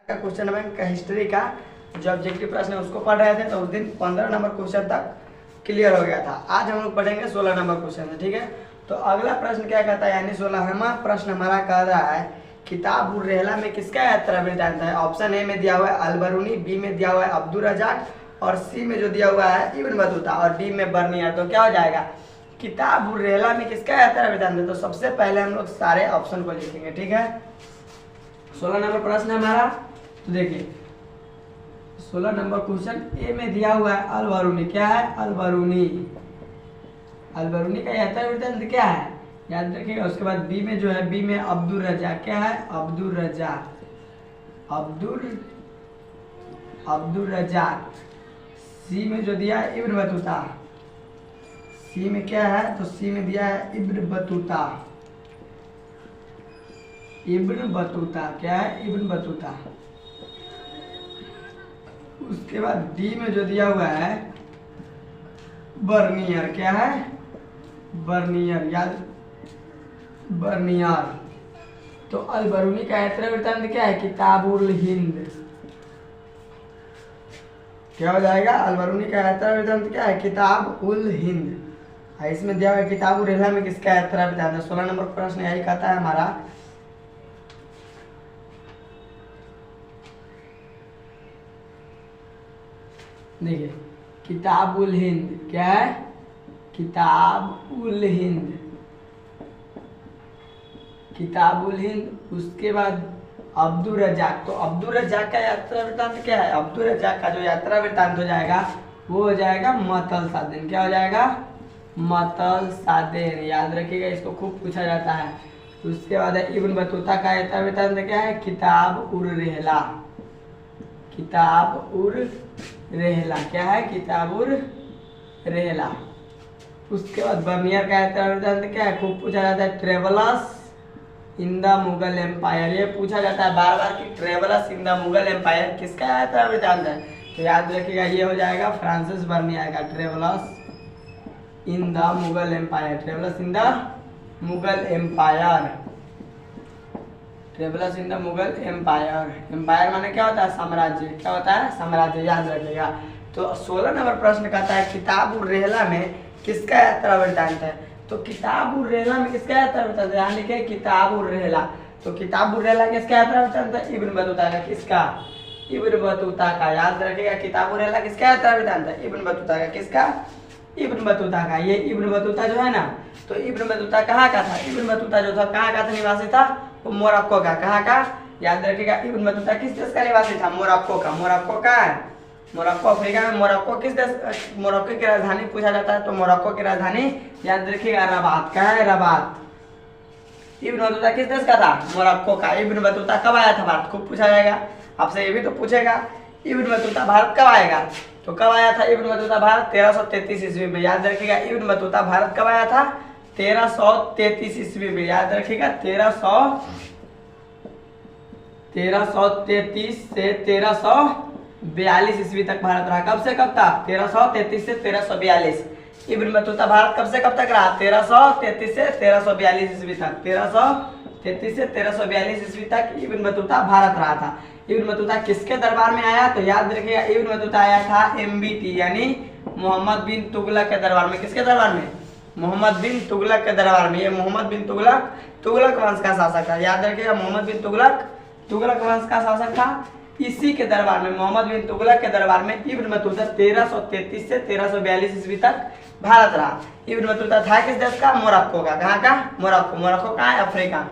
का question bank का history का जो ऑब्जेक्टिव प्रश्न है उसको पढ़ रहे थे, तो उस दिन 15 नंबर क्वेश्चन तक क्लियर हो गया था। आज हम लोग पढ़ेंगे 16 नंबर क्वेश्चन है, ठीक है। तो अगला प्रश्न क्या कहता है, यानी 16वां प्रश्न हमारा कह रहा है किताब उर रेहला में किसका यात्रा वृत्तांत है। ऑप्शन ए में दिया हुआ है अल-बरूनी, बी में दिया हुआ है अब्दुल रजाक और सी में जो दिया हुआ है इब्न बतूता और डी में बर्नियर। तो क्या हो जाएगा, किताब उर रेहला में किसका यात्रा वृत्तांत है। तो सबसे पहले हम लोग सारे ऑप्शन को लिखेंगे, ठीक है। 16 नंबर प्रश्न है हमारा। तो देखिए 16 नंबर क्वेश्चन ए में दिया हुआ है अल-बरूनी। क्या है अल-बरूनी, अल-बरूनी का यात्रा वृत्तांत क्या है याद रखिएगा। उसके बाद बी में जो है, बी में अब्दुल रजाक। क्या है अब्दुल रजाक, अब्दुल रजाक। सी में जो दिया है इब्न बतूता, सी में क्या है तो सी में दिया है इब्न बतूता, इब्न बतूता। क्या है इब्न बतूता। उसके बाद डी में जो दिया हुआ है बर्नियर। क्या है बर्नियर, याद बर्नियर। तो अल-बरूनी का यात्रा वृत्तांत क्या है किताब उल हिंद। क्या हो जाएगा, अल-बरूनी का यात्रा वृत्तांत क्या है किताब उल हिंद। इसमें दिया हुआ है किताब उल रेहला में किसका यात्रा वृत्तांत है। 16 नंबर प्रश्न यही कहता है हमारा। देखिए किताब उल हिंद। क्या है किताब उल हिंद, किताब उल हिंद। उसके बाद अब्दुल रजाक। तो अब्दुल रजाक का यात्रा वृत्तांत क्या है, अब्दुल रजाक का जो यात्रा वृत्तांत हो जाएगा वो हो जाएगा मतल सादेन। क्या हो जाएगा मतल सादेन, याद रखिएगा, इसको खूब पूछा जाता है। उसके बाद इब्न बतूता का यात्रा वृत्तांत क्या है किताब उर रेहला, किताब उर रेहला। क्या है किताब उर रेहला। उसके बाद बर्नियर का यात्रा वृत्तांत क्या है, खूब पूछा जाता है travellers in the Mughal empire. ये पूछा जाता है बार बार कि travellers in the Mughal empire किसका यात्रा वृत्तांत है। तो याद रखिएगा ये हो जाएगा फ्रांसिस बर्नियर का, travellers in the Mughal empire, travellers in the Mughal empire, travellers in the Mughal empire. Empire माने क्या होता है साम्राज्य। क्या होता है साम्राज्य, याद रखिएगा। तो 16 नंबर प्रश्न कहता है किताब उर रेहला में किसका यात्रा वृत्तांत है। तो किताब उर रेहला में किसका यात्रा वृत्तांत है, यहाँ लिखे किताब उर रेहला। तो किताब उर रेहला किसका यात्रा वृत्तांत है इब्न बतूता का। किसका इब्न बतूता का, याद रखिएगा किताब उर रेहला किसका यात्रा वृत्तांत है इब्न बतूता का। किसका इब्न बतूता का। ये इब्न बतूता जो है ना, तो इब्न बतूता कहाँ का था, इब्न बतूता जो था कहाँ का था निवासी था, वो मोरक्को का। कहाँ का, याद रखिएगा इब्न बतूता किस देश का निवासी था, मोरक्को का। मोरक्को का है, मोरक्को अफ्रीका में। मोरक्को किस देश, मोरक्को की राजधानी पूछा जाता है, तो मोरक्को की राजधानी याद रखिएगा रबात। का है रबात। इब्न बतूता किस देश का था, मोरक्को का। इब्न बतूता कब आया था भारत, खूब पूछा जाएगा आपसे, ये भी तो पूछेगा इब्न बतूता भारत कब आएगा। तो कब आया था इब्न बतूता भारत 1333 ईस्वी में। याद रखिएगा इब्न बतूता भारत कब आया था 1333 ईस्वी में। याद रखिएगा 1333 से 1342 ईस्वी तक भारत रहा। कब से कब तक 1333 से 1342। इब्न बतूता भारत कब से कब तक रहा 1333 से 1342 ईस्वी तक। 1333 से 1342 ईस्वी तक इब्न बतूता भारत रहा था। इब्न बतूता किसके दरबार में आया, तो याद रखिएगा इब्न बतूता आया था एमबीटी यानी मोहम्मद बिन तुगलक के दरबार में। किसके दरबार में, मोहम्मद बिन तुगलक के दरबार में। ये मोहम्मद बिन तुगलक तुगलक वंश का शासक था। याद रखिएगा मोहम्मद बिन तुगलक तुगलक वंश का शासक था। इसी के दरबार में, मोहम्मद बिन तुगलक के दरबार में इब्न बतूता 1333 से 1342 ईस्वी तक भारत रहा। इब्न बतूता था किस देश का, मोरक्को का। कहाँ का, मोरक्को। मोरक्को कहाँ है, अफ्रीका।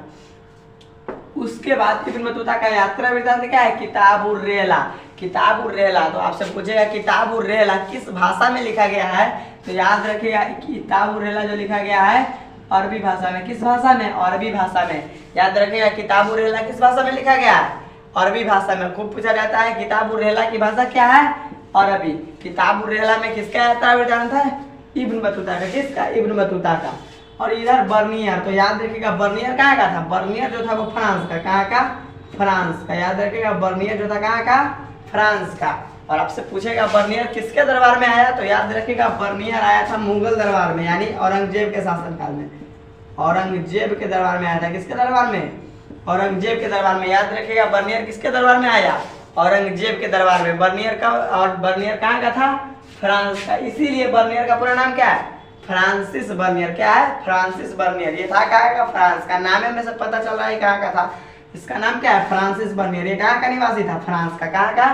उसके बाद इब्न बतूता का यात्रा वृत्तांत क्या है किताब उर रेहला, किताब उर रेहला। तो आपसे पूछेगा किताब उर रेहला किस भाषा में लिखा गया है, तो याद रखिएगा किताब उर रेहला जो लिखा गया है अरबी भाषा में। किस भाषा में, अरबी भाषा में। याद रखिएगा किताब उर रेहला किस भाषा में लिखा गया है, अरबी भाषा में। खूब पूछा जाता है किताब उर रेहला की भाषा क्या है, अरबी। किताब उर रेहला में किसका यात्रा वृत्तांत है इब्न बतूता का। किसका, इब्न बतूता का। और इधर बर्नियर, तो याद रखिएगा बर्नियर कहाँ का था, बर्नियर जो था वो फ्रांस का। कहाँ का, फ्रांस का। याद रखिएगा बर्नियर जो था कहाँ का, फ्रांस का। और आपसे पूछेगा बर्नियर किसके दरबार में आया, तो याद रखिएगा बर्नियर आया था मुगल दरबार में यानी औरंगजेब के शासनकाल में। औरंगजेब के दरबार में आया था। किसके दरबार में, औरंगजेब के दरबार में। याद रखिएगा बर्नियर किसके दरबार में आया? औरंगजेब के दरबार में। बर्नियर का, और बर्नियर कहाँ का था? फ्रांस का। इसीलिए बर्नियर का पूरा नाम क्या है? Francis Bernier. क्या है? Francis Bernier. ये था कहाँ का? फ्रांस का। नाम में से पता चल रहा है कहाँ का था। इसका नाम क्या है? Francis Bernier. ये कहाँ का निवासी था? फ्रांस का। कहाँ का?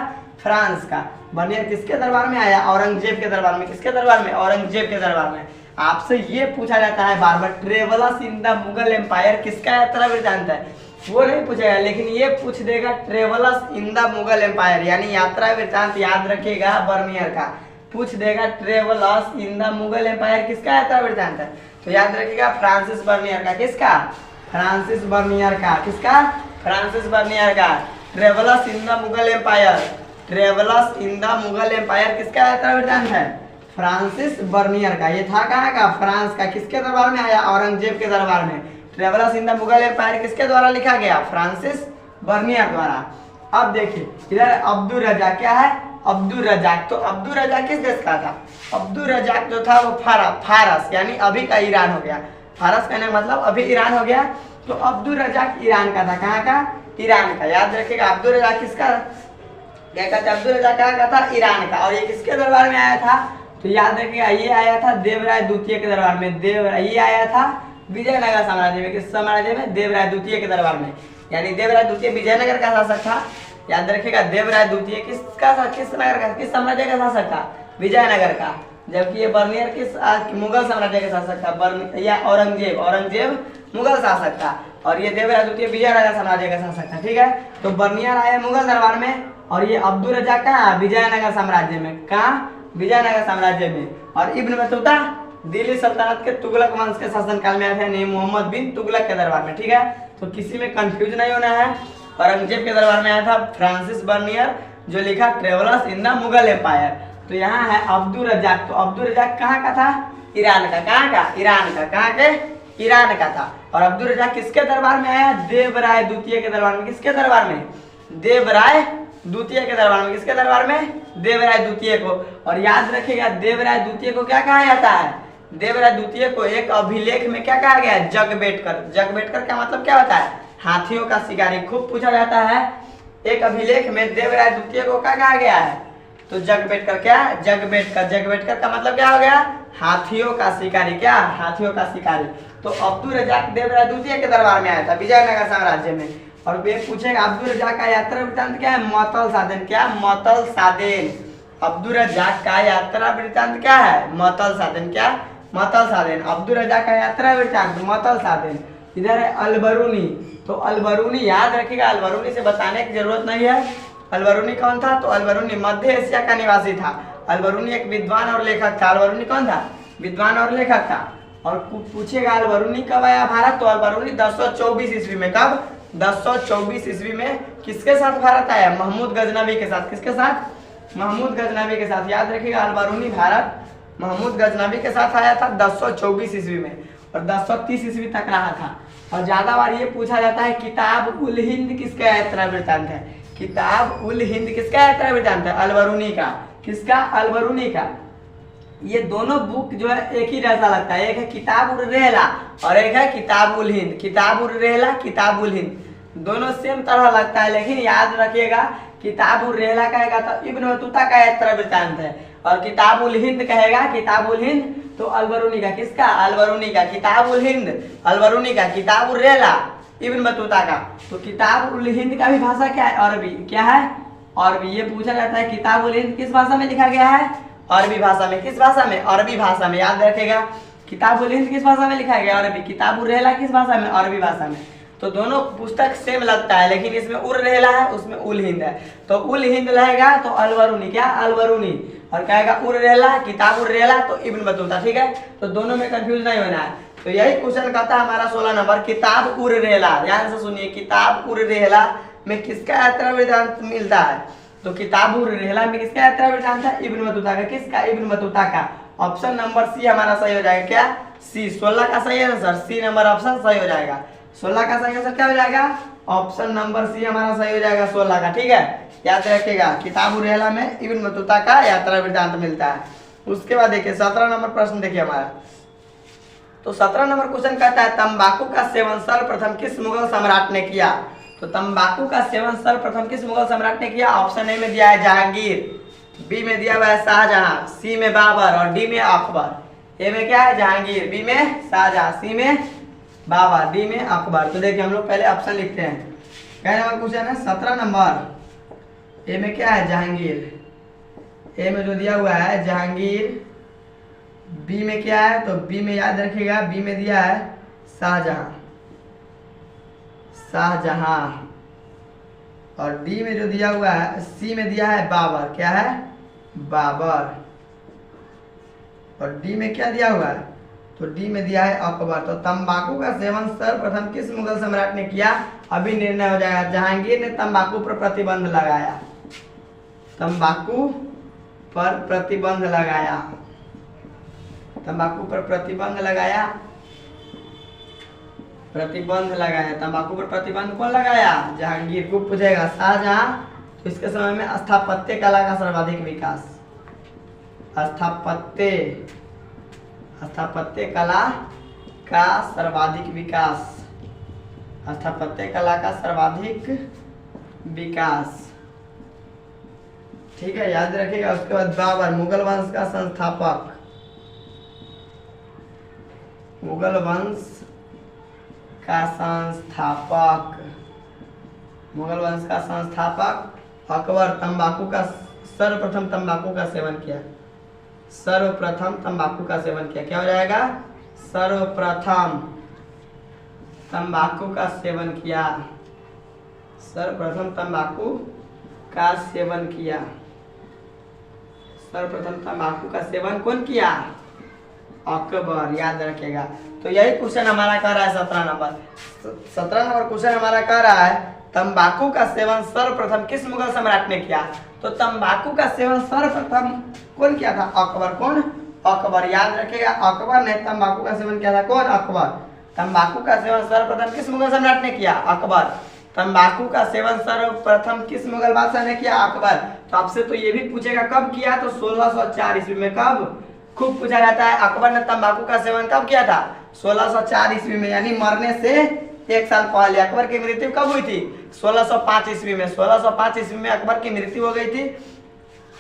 फ्रांस का। बर्नियर किसके दरबार में आया? औरंगजेब के दरबार में। किसके दरबार में? औरंगजेब के दरबार में। आपसे ये पूछा जाता है बार बार, travellers in the Mughal empire किसका यात्रा वृत्तांत है? वो नहीं पूछेगा, लेकिन ये पूछ देगा travellers in the Mughal empire, यानी यात्रा वृत्तांत याद रखिएगा बर्नियर का। पूछ देगा travellers in the Mughal empire किसका यात्रा वृत्तांत है? तो याद रखिएगा फ्रांसिस बर्नियर का। किसका? फ्रांसिस बर्नियर का। किसका? फ्रांसिस बर्नियर का। Travellers in the Mughal empire, travellers in the Mughal empire किसका यात्रा वृत्तांत है? फ्रांसिस बर्नियर का। ये था कहाँ का? फ्रांस का। किसके दरबार में आया? औरंगजेब के दरबार में। Travellers in the Mughal empire किसके द्वारा लिखा गया? फ्रांसिस बर्नियर द्वारा। अब देखिए इधर अब्दुल रजाक। क्या है? अब्दुल रजाक। तो अब्दुल रजाक किस देश का था? अब्दुल रजाक जो था वो फारस, यानी अभी का ईरान हो गया। फारस कहने का मतलब अभी ईरान हो गया। तो अब्दुल रजाक ईरान का था। कहाँ का? ईरान का। याद रखिएगा अब्दुल रजाक किसका? क्या कहते हैं? अब्दुल रजाक कहाँ का था? ईरान का। और ये किसके दरबार में आया था? तो याद रखिएगा ये आया था देवराय द्वितीय के दरबार में। ये आया था विजयनगर साम्राज्य में। किस साम्राज्य में? देवराय द्वितीय के दरबार में। यानी देवराय द्वितीय विजयनगर का शासक था। याद रखिएगा देवराय द्वितीय किस नगर का, किस साम्राज्य का शासक था? विजयनगर का। जबकि ये बर्नियर किस मुगल साम्राज्य का शासक था? या औरंगजेब मुगल शासक था। और ये देवराय द्वितीय विजयनगर साम्राज्य का शासक था। ठीक है, तो बर्नियर आया मुगल दरबार में, और ये अब्दुल रजाक कहाँ? विजयनगर साम्राज्य में। कहाँ? विजयनगर साम्राज्य में। और इब्न बतूता दिल्ली सल्तनत के तुगलक वंश के शासनकाल में आए थे, यानी मोहम्मद बिन तुगलक के दरबार में। ठीक है, तो किसी में कंफ्यूज नहीं होना है। औरंगजेब के दरबार में आया था फ्रांसिस बर्नियर, जो लिखा travellers in the Mughal empire. तो यहाँ है अब्दुल रजाक। तो अब्दुल रजाक कहाँ का था? ईरान का। कहाँ का? ईरान का। कहाँ के? ईरान का था। और अब्दुल रजाक किसके दरबार में आया? देवराय द्वितीय के दरबार में। किसके दरबार में? देवराय द्वितीय के दरबार में। किसके दरबार में? देवराय द्वितीय को। और याद रखिएगा देवराय द्वितीय को क्या कहा जाता है? देवराय द्वितीय को एक अभिलेख में क्या कहा गया है? जगबेटकर। जगबेटकर का मतलब क्या होता है? हाथियों का शिकारी। खूब पूछा जाता है। एक अभिलेख में देवराय द्वितीय को क्या कहा गया है? तो जगबेटकर। क्या? जगबेटकर। जगबेटकर का मतलब क्या हो गया? हाथियों का शिकारी। क्या? हाथियों का शिकारी। तो अब्दुल रजाक देवराय द्वितीय के दरबार में आया था विजयनगर साम्राज्य में। और वे पूछेगा अब्दुल रजाक का यात्रा वृत्तांत क्या है? मौतल सादेन। क्या? मौतल सादेन। अब्दुल रजाक का यात्रा वृत्तांत क्या है? मौतल सादेन। क्या? मौतल सादेन। अब्दुल रजाक का यात्रा वृत्तांत मौतल सादेन। इधर है अलबरूनी। तो अलबरूनी याद रखिएगा, अलबरूनी से बताने की जरूरत नहीं है। अलबरूनी कौन था? तो अलबरूनी मध्य एशिया का निवासी था। अलबरूनी एक विद्वान और लेखक था। अलबरूनी कौन था? विद्वान और लेखक था। और पूछेगा अलबरूनी कब आया भारत? तो अलबरूनी 1024 ईस्वी में। कब? 1024 ईस्वी में। किसके साथ भारत आया? महमूद गजनवी के साथ। किसके साथ? महमूद गजनवी के साथ। याद रखिएगा अलबरूनी भारत महमूद गजनवी के साथ आया था 1024 ईस्वी में, और 1030 ईस्वी तक रहा था। और ज्यादा बार ये पूछा जाता है किताब उल हिंद किसका यात्रा वृत्तांत है? किताब उल हिंद किसका यात्रा वृत्तांत है? अलबरूनी का। किसका? अलबरूनी का। ये दोनों बुक जो है एक ही जैसा लगता है। एक है किताब उल रेहला और एक है किताब उल हिंद। किताब उल रेहला, किताब उल हिंद, दोनों सेम तरह लगता है, लेकिन याद रखिएगा किताब उल रेहला कहेगा तो इब्न बतूता का यात्रा वृत्तांत है, और किताब उल हिंद कहेगा, किताब उल हिंद तो अलबरूनी का। किसका? अलबरूनी का। किताब उल हिंद अलबरूनी का, किताब उल रेहला इब्न बतूता का। तो किताब उल हिंद का भी भाषा क्या है? अरबी। क्या है? अरबी। ये पूछा जाता है किताब उल हिंद किस भाषा में लिखा गया है? अरबी भाषा में। किस भाषा में? अरबी भाषा में। याद रखेगा किताब उल हिंद किस भाषा में लिखा गया? अरबी। किताब उल रेहला किस भाषा में? अरबी भाषा में। तो दोनों पुस्तक सेम लगता है, लेकिन इसमें उल रेहला है, उसमें उल हिंद है। तो उल हिंद रहेगा तो अलबरूनी। क्या? अलबरूनी। और कहेगा उल रेहला, किताब उल रेहला तो इब्न बतूता। ठीक है, तो दोनों में कंफ्यूज नहीं होना है। तो यही क्वेश्चन कहता है हमारा 16 नंबर, किताब उल रेहला। ध्यान से सुनिए, किताब उल रेहला में किसका यात्रा वृत्तांत मिलता है? तो किताब उल रेहला में किसका यात्रा वृत्तांत है? इब्न बतूता का। किसका? इब्न बतूता का। ऑप्शन नंबर सी हमारा सही हो जाएगा। क्या? सी। 16 का सही आंसर सी नंबर ऑप्शन सही हो जाएगा। 16 का सही आंसर क्या हो जाएगा? ऑप्शन नंबर सी हमारा सही हो जाएगा 16 का। ठीक है, याद रखिएगा किताब उल रेहला में इब्न बतूता का यात्रा वृत्तांत मिलता है। उसके बाद देखिए 17 नंबर प्रश्न देखिए हमारा। तो 17 नंबर क्वेश्चन कहता है तंबाकू का सेवन सर्वप्रथम किस मुगल सम्राट ने किया। तो तंबाकू का सेवन सर्वप्रथम किस मुगल सम्राट ने किया। ऑप्शन ए में दिया है जहांगीर, बी में दिया हुआ है शाहजहां, सी में बाबर और डी में अकबर। ए में क्या है जहांगीर, बी में शाहजहां, सी में बाबर, डी में अकबर। तो देखिए हम लोग पहले ऑप्शन लिखते हैं। क्या नंबर क्वेश्चन है 17 नंबर। ए में क्या है जहांगीर, ए में जो दिया हुआ है जहांगीर। बी में क्या है, तो बी में याद रखिएगा, बी में दिया है शाहजहां, शाहजहां। और डी में जो दिया हुआ है, सी में दिया है बाबर, क्या है बाबर। और डी में क्या दिया हुआ है, तो डी में दिया है अकबर। तो तंबाकू का सेवन सर्वप्रथम किस मुगल सम्राट ने किया, अभी निर्णय हो जाएगा। जहांगीर ने तंबाकू पर प्रतिबंध लगाया, तंबाकू पर प्रतिबंध लगाया, तंबाकू पर प्रतिबंध लगाया, प्रतिबंध लगाया। तंबाकू पर प्रतिबंध कौन लगाया, जहांगीर। को पूछेगा शाहजहां। तो इसके समय में स्थापत्य कला का सर्वाधिक विकास, स्थापत्य, स्थापत्य कला का सर्वाधिक विकास, स्थापत्य कला का सर्वाधिक विकास। ठीक है, याद रखिएगा। उसके बाद बाबर मुगल वंश का संस्थापक, मुगल वंश का संस्थापक, मुगल वंश का संस्थापक अकबर। तंबाकू का सर्वप्रथम तंबाकू का सेवन किया, सर्वप्रथम तंबाकू का सेवन किया। क्या हो जाएगा, सर्वप्रथम तंबाकू का सेवन किया, सर्वप्रथम तंबाकू का सेवन किया, सर्वप्रथम तंबाकू का सेवन कौन किया, अकबर। याद रखिएगा। तो यही क्वेश्चन हमारा कर रहा है 17 नंबर। 17 नंबर क्वेश्चन हमारा कर रहा है तंबाकू का सेवन सर्वप्रथम किस मुगल सम्राट ने किया। तो तंबाकू का सेवन सर्वप्रथम कौन किया था, अकबर। कौन, अकबर। याद रखिएगा, अकबर ने तंबाकू का सेवन किया था। कौन, अकबर। तंबाकू का सेवन सर्वप्रथम किस मुगल सम्राट ने किया, अकबर। तंबाकू का सेवन सर्वप्रथम किस मुगल बादशाह ने किया, अकबर। तो आपसे तो ये भी पूछेगा कब किया, तो 1604 ईस्वी में। कब, खूब पूछा जाता है। अकबर ने तंबाकू का सेवन कब किया था, 1604 ईस्वी में, यानी मरने से 1 साल पहले। अकबर की मृत्यु कब हुई थी, 1605 ईस्वी में। 1605 ईस्वी में अकबर की मृत्यु हो गई थी।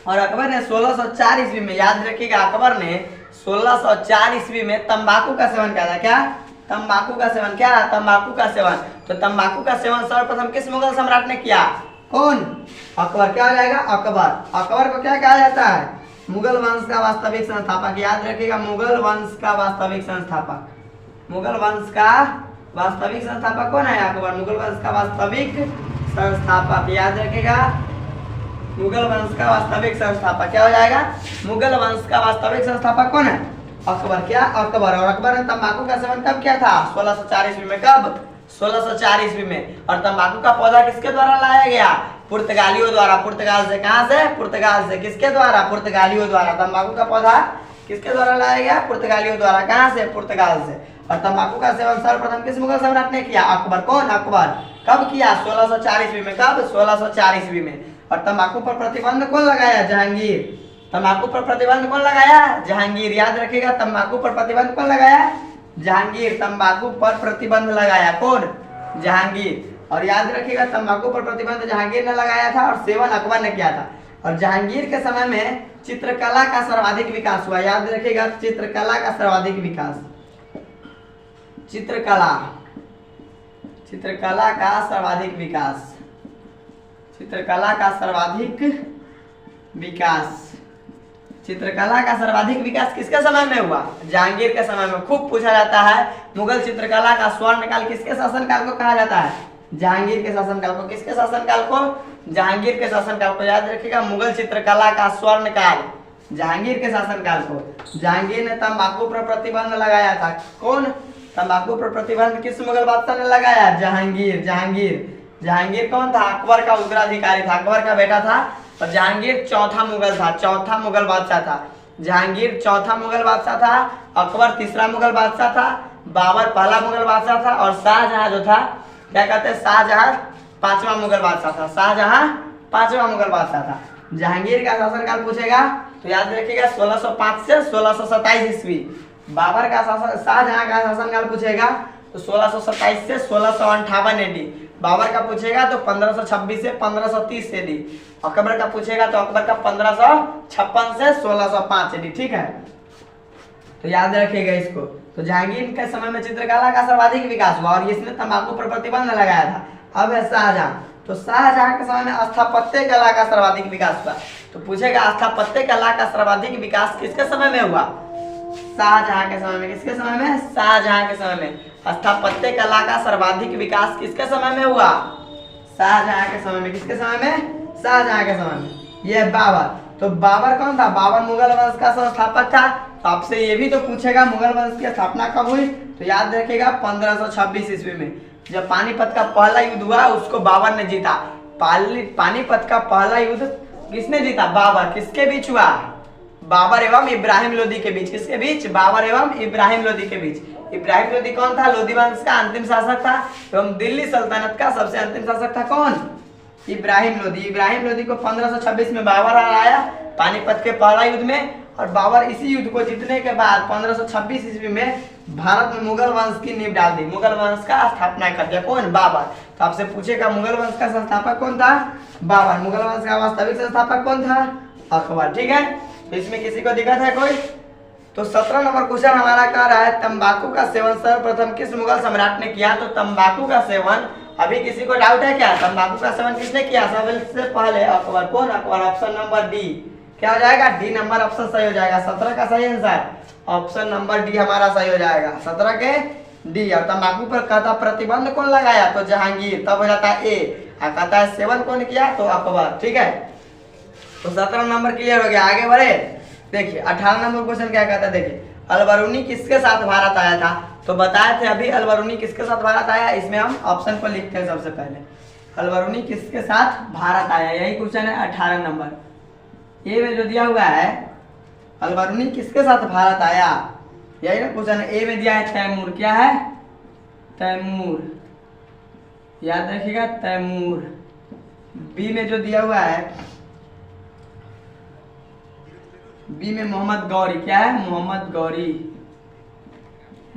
और अकबर ने 1604 ईस्वी में, याद रखिएगा, अकबर ने 1604 ईस्वी में तंबाकू का सेवन किया था। क्या, तंबाकू का सेवन, क्या, तंबाकू का सेवन। तो तंबाकू का सेवन सर्वप्रथम किस मुगल सम्राट ने किया, कौन, अकबर। क्या हो जाएगा, अकबर। अकबर को क्या कहा जाता है, मुगल वंश का वास्तविक संस्थापक। याद रखिएगा, मुगल वंश का वास्तविक संस्थापक, मुगल वंश का वास्तविक संस्थापक कौन है, अकबर। मुगल वंश का वास्तविक संस्थापक, याद रखिएगा, मुगल वंश का वास्तविक संस्थापक। क्या हो जाएगा, मुगल वंश का वास्तविक संस्थापक कौन है, अकबर। क्या, अकबर। और अकबर ने तंबाकू का सेवन कब किया था, 1604 ईस्वी में। कब, 1604 ईस्वी में। और तंबाकू का पौधा किसके द्वारा लाया गया, पुर्तगालियों द्वारा। पुर्तगाल से, कहां से, पुर्तगाल से। किसके द्वारा, पुर्तगालियों द्वारा। तंबाकू का पौधा किसके द्वारा लाया गया, पुर्तगालियों द्वारा। कहां से, पुर्तगाल से। और तंबाकू का सेवन सर्वप्रथम किस मुगल सम्राट ने किया, अकबर। कौन, अकबर। कब किया, 1604 ईस्वी में। कब, 1604 ईस्वी में। और तंबाकू पर प्रतिबंध कौन लगाया, जहांगीर। तंबाकू पर प्रतिबंध कौन लगाया, जहांगीर। याद रखिएगा, तंबाकू पर प्रतिबंध कौन लगाया, जहांगीर। तंबाकू पर प्रतिबंध लगाया कौन, जहांगीर। और याद रखिएगा, तंबाकू पर प्रतिबंध जहांगीर ने लगाया था और सेवन अकबर ने किया था। और जहांगीर के समय में चित्रकला का सर्वाधिक विकास हुआ। याद रखिएगा, चित्रकला का सर्वाधिक विकास, चित्रकला, चित्रकला का सर्वाधिक विकास, चित्रकला का सर्वाधिक विकास। चित्रकला का सर्वाधिक विकास किसके समय में हुआ, जहांगीर के समय में। खूब पूछा जाता है मुगल चित्रकला का स्वर्णकाल किसके शासनकाल को कहा जाता है, जहांगीर के शासनकाल को। किसके शासनकाल को, जहांगीर के शासनकाल को। याद रखिएगा, मुगल चित्रकला का स्वर्णकाल जहांगीर के शासनकाल को। जहांगीर ने तंबाकू पर प्रतिबंध लगाया था। कौन, तंबाकू पर प्रतिबंध किस मुगल बादशाह ने लगाया, जहांगीर। जहांगीर, जहांगीर कौन था, अकबर का उत्तराधिकारी था, अकबर का बेटा था। और जहांगीर चौथा मुगल था, चौथा मुगल बादशाह था। जहांगीर चौथा मुगल बादशाह था, अकबर तीसरा मुगल बादशाह था, बाबर पहला मुगल बादशाह था। और शाहजहां जो था, क्या कहते हैं, शाहजहां पांचवा मुगल बादशाह था, शाहजहां पांचवा मुगल बादशाह था। जहांगीर का शासनकाल पूछेगा तो याद रखिएगा 1605 से 1627 ईस्वी। बाबर का शासन, शाहजहां का शासनकाल पूछेगा तो 1627 से 1658 AD। बाबर का पूछेगा तो 1526 से 1530 AD। अकबर का पूछेगा तो अकबर का 1556 से 1605 AD। ठीक है, तो याद रखिएगा इसको। तो जहांगीर के समय में चित्रकला का सर्वाधिक विकास हुआ और इसने तंबाकू पर प्रतिबंध लगाया था। अब है शाहजहां, तो शाहजहां के समय में स्थापत्य कला का सर्वाधिक विकास हुआ। तो पूछेगा स्थापत्य कला का सर्वाधिक विकास किसके समय में हुआ? शाहजहां के समय में। किसके समय में? शाहजहां के समय में। स्थापत्य कला का सर्वाधिक विकास किसके समय में हुआ? शाहजहां के समय में। किसके समय में? शाहजहां के समय में। ये बाबर, तो बाबर कौन था? बाबर मुगल वंश का संस्थापक था। तो आपसे ये भी तो पूछेगा मुगल वंश की स्थापना कब हुई? तो याद रखिएगा 1526 ईस्वी में, जब पानीपत का पहला युद्ध हुआ उसको बाबर ने जीता। पानीपत का पहला युद्ध किसने जीता? बाबर। किसके बीच हुआ? बाबर एवं इब्राहिम लोदी के बीच। किसके बीच? बाबर एवं इब्राहिम लोदी के बीच। इब्राहिम लोदी कौन था? लोदी वंश का अंतिम शासक था एवं दिल्ली सल्तनत का सबसे अंतिम शासक था। कौन? इब्राहिम लोदी। इब्राहिम लोदी को 1526 में बाबर हराया पानीपत के पहला युद्ध में, और बाबर इसी युद्ध को जीतने के बाद 1526 ईस्वी में भारत में मुगल वंश की नींव डाल दी। मुगल वंश का स्थापना कर दिया। कौन? बाबर। तो आपसे पूछेगा मुगल वंश का संस्थापक कौन था? बाबर। मुगल वंश का वास्तविक संस्थापक कौन था? अकबर। ठीक है, तो इसमें किसी को दिक्कत है कोई? तो 17 नंबर क्वेश्चन हमारा कह रहा है तंबाकू का सेवन सर्वप्रथम किस मुगल सम्राट ने किया? तो तंबाकू का सेवन, अभी किसी को डाउट है क्या? तंबाकू का सेवन किसने किया? सबसे पहले अकबर। कौन? अकबर। ऑप्शन नंबर डी क्या हो जाएगा? डी नंबर ऑप्शन सही हो जाएगा। 17 का सही आंसर ऑप्शन नंबर डी हमारा सही हो जाएगा। 17 के डी। और तंबाकू पर कहता प्रतिबंध कौन लगाया? तो जहांगीर। तब हो जाता है ए। और कहता है सेवन कौन किया? तो अकबर। ठीक है, तो 17 नंबर क्लियर हो गया। आगे बढ़े, देखिए 18 नंबर क्वेश्चन क्या कहता है। देखिए अलबरूनी किसके साथ भारत आया था? तो बताए थे अभी अलबरूनी किसके साथ भारत आया। इसमें हम ऑप्शन को लिखते हैं सबसे पहले। अलबरूनी किसके साथ भारत आया, यही क्वेश्चन है 18 नंबर। ए में जो दिया हुआ है अलबरूनी किसके साथ भारत आया, यही ना क्वेश्चन है। ए में दिया है तैमूर। क्या है? तैमूर। याद रखिएगा तैमूर। बी में जो दिया हुआ है, बी में मोहम्मद गौरी। क्या है? मोहम्मद गौरी।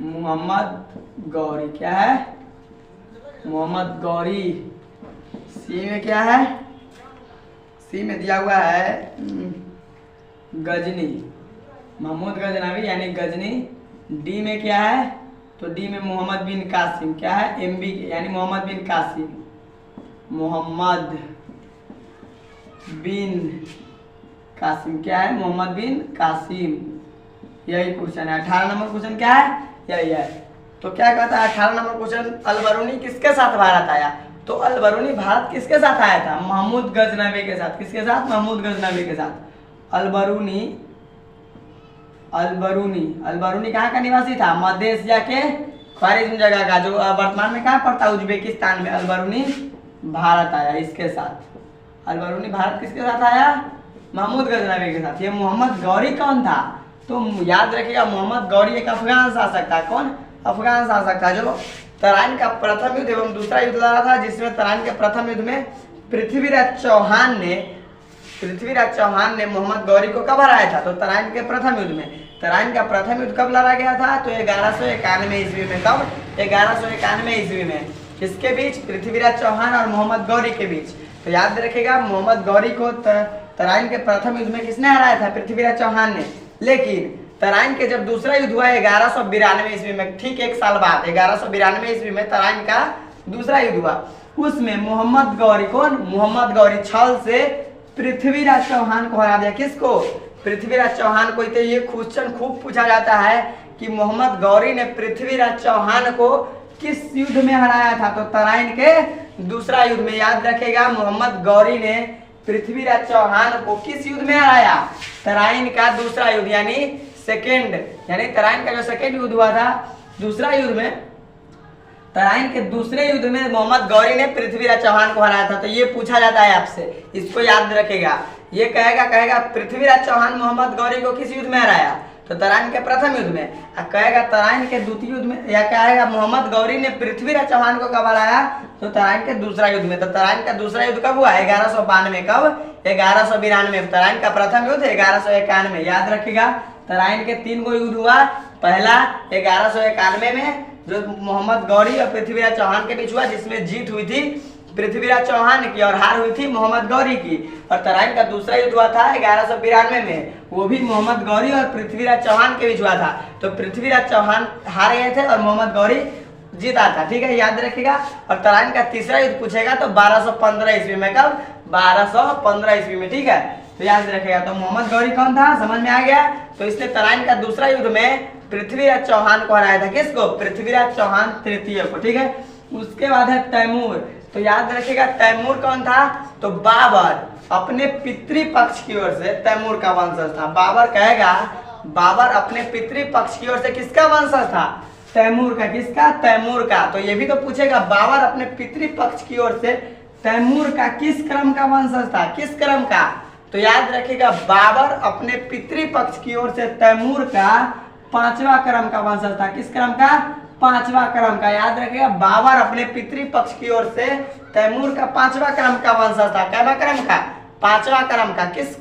मोहम्मद गौरी। क्या है? मोहम्मद गौरी। सी में क्या है? सी में दिया हुआ है गजनी, महमूद गजनवी यानी गजनी। डी में क्या है? तो डी में मोहम्मद बिन कासिम। क्या है? एमबी यानी मोहम्मद बिन कासिम। मोहम्मद बिन कासिम। क्या है? मोहम्मद बिन कासिम। यही क्वेश्चन है। 18 नंबर क्वेश्चन क्या है? यही है। तो क्या कहता है 18 नंबर क्वेश्चन, अलबरूनी किसके साथ भारत आया? तो अलबरूनी भारत किसके साथ आया था? महमूद गजनवी के साथ। किसके साथ? महमूद गजनवी के साथ। अलबरूनी अलबरूनी कहाँ का निवासी था? मध्य एशिया के ख्वारिज़्म जगह का, जो वर्तमान में कहाँ पड़ता है? उज्बेकिस्तान में। अलबरूनी भारत आया इसके साथ। अलबरूनी भारत किसके साथ आया? महमूद गजनवी के साथ। ये मोहम्मद गौरी कौन था? तो याद रखिएगा मोहम्मद गौरी एक अफगान शासक था। कौन? अफगान शासक था, जो तराइन का प्रथम युद्ध एवं दूसरा युद्ध लड़ा था, जिसमें तराइन के प्रथम युद्ध में पृथ्वीराज चौहान ने मोहम्मद गौरी को कब हराया था? तो तराइन के प्रथम युद्ध में। तराइन का प्रथम युद्ध कब लड़ा गया था? तो 1191 ईस्वी में। कब? 1191 ईस्वी में। किसके बीच? पृथ्वीराज चौहान और मोहम्मद गौरी के बीच। तो याद रखिएगा मोहम्मद गौरी को तराइन के प्रथम युद्ध में किसने हराया था? पृथ्वीराज चौहान ने। लेकिन तराइन के जब दूसरा युद्ध हुआ 1192 ईस्वी में, ठीक एक साल बाद 1192 ईस्वी में तराइन का दूसरा युद्ध हुआ, उसमें मोहम्मद गौरी कौन? मोहम्मद गौरी छल से पृथ्वीराज चौहान को हरा दिया। किसको? पृथ्वीराज चौहान को। तो ये क्वेश्चन खूब पूछा जाता है कि मोहम्मद गौरी ने पृथ्वीराज चौहान को किस युद्ध में हराया था? तो तराइन के दूसरा युद्ध में। याद रखेगा मोहम्मद गौरी ने पृथ्वीराज चौहान को किस युद्ध में हराया? तराइन का दूसरा युद्ध यानी सेकेंड, यानी तराइन का जो सेकेंड युद्ध हुआ था, दूसरा युद्ध में, तराइन के दूसरे युद्ध में मोहम्मद गौरी ने पृथ्वीराज चौहान को हराया था। तो ये पूछा जाता है आपसे, इसको याद रखेगा। ये कहेगा पृथ्वीराज चौहान मोहम्मद गौरी को किस युद्ध में हराया? तो तराइन के प्रथम युद्ध में। कहेगा तराइन के द्वितीय युद्ध में, या कहेगा मोहम्मद गौरी ने पृथ्वीराज चौहान को कब हराया? तो तराइन के दूसरा युद्ध में। तो तराइन का दूसरा युद्ध कब हुआ? 1192। कब? 1192। तराइन का प्रथम युद्ध 1191। याद रखिएगा तराइन के 3 गो युद्ध हुआ, पहला 1191 में जो मोहम्मद गौरी और पृथ्वीराज चौहान के बीच हुआ, जिसमें जीत हुई थी पृथ्वीराज चौहान की और हार हुई थी मोहम्मद गौरी की। और तराइन का दूसरा युद्ध हुआ था 1192 में, वो भी मोहम्मद गौरी और पृथ्वीराज चौहान के बीच हुआ था। तो पृथ्वीराज चौहान हार गए थे और मोहम्मद गौरी जीता था, ठीक है, याद रखिएगा। और तराइन का तीसरा युद्ध पूछेगा तो 1215 ईस्वी में, कब? 1215 ईस्वी में, ठीक है, तो याद रखिएगा। तो मोहम्मद गौरी कौन था, समझ में आ गया। तो इसलिए तराइन का दूसरा युद्ध में पृथ्वीराज चौहान को हराया था, किसको? पृथ्वीराज चौहान तृतीय को, ठीक है। उसके बाद है तैमूर, तो याद रखिएगा तैमूर कौन था, तो बाबर अपने पितृपक्ष की ओर से तैमूर का वंशज था। बाबर कहेगा, बाबर अपने पितृपक्ष की ओर से किसका वंशज था? तैमूर का। किसका? तैमूर का। तो ये भी तो पूछेगा, बाबर अपने पितृपक्ष की ओर से तैमूर का किस क्रम का वंशज था? किस क्रम का? तो याद रखिएगा, बाबर अपने पितृपक्ष की ओर से तैमूर का 5वां क्रम का वंशज था। किस क्रम का? 5वां क्रम का। याद रखिएगा, बाबर अपने पितृपक्ष की ओर से तैमूर का 5वां क्रम का वंशज था। कैवा क्रम का? 5वां क्रम का। किस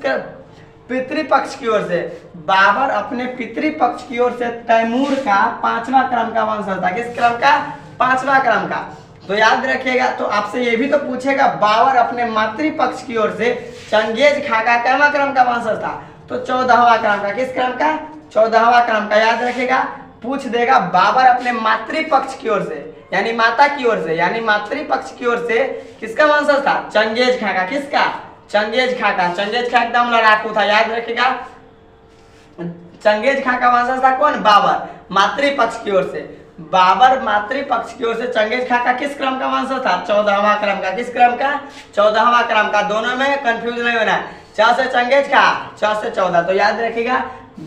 पितृपक्ष की ओर से? बाबर अपने पितृपक्ष की ओर से तैमूर का 5वां क्रम का वंशज था। किस क्रम का? 5वां क्रम का। तो याद रखिएगा, तो आपसे ये भी तो पूछेगा, बाबर अपने मातृपक्ष की ओर से चंगेज खां का कैवा क्रम का वंशज था? तो 14वां क्रम का। किस क्रम का? 14वां क्रम का। याद रखिएगा, पूछ देगा बाबर अपने मातृपक्ष की ओर से, यानी माता की ओर से, यानी मातृपक्ष की ओर से किसका वंशज था? चंगेज खां का। किसका? चंगेज खां का। चंगेज खां एकदम लड़ाकू था, याद रखिएगा। चंगेज खां का वंशज था कौन? बाबर, मातृपक्ष की ओर से। बाबर मातृपक्ष की ओर से चंगेज खां का किस क्रम का वंशज था? 14वां क्रम का। किस क्रम का? 14वां क्रम का। दोनों में कंफ्यूज नहीं होना है, 4 से चंगेज खां, 4 से 14। तो याद रखिएगा,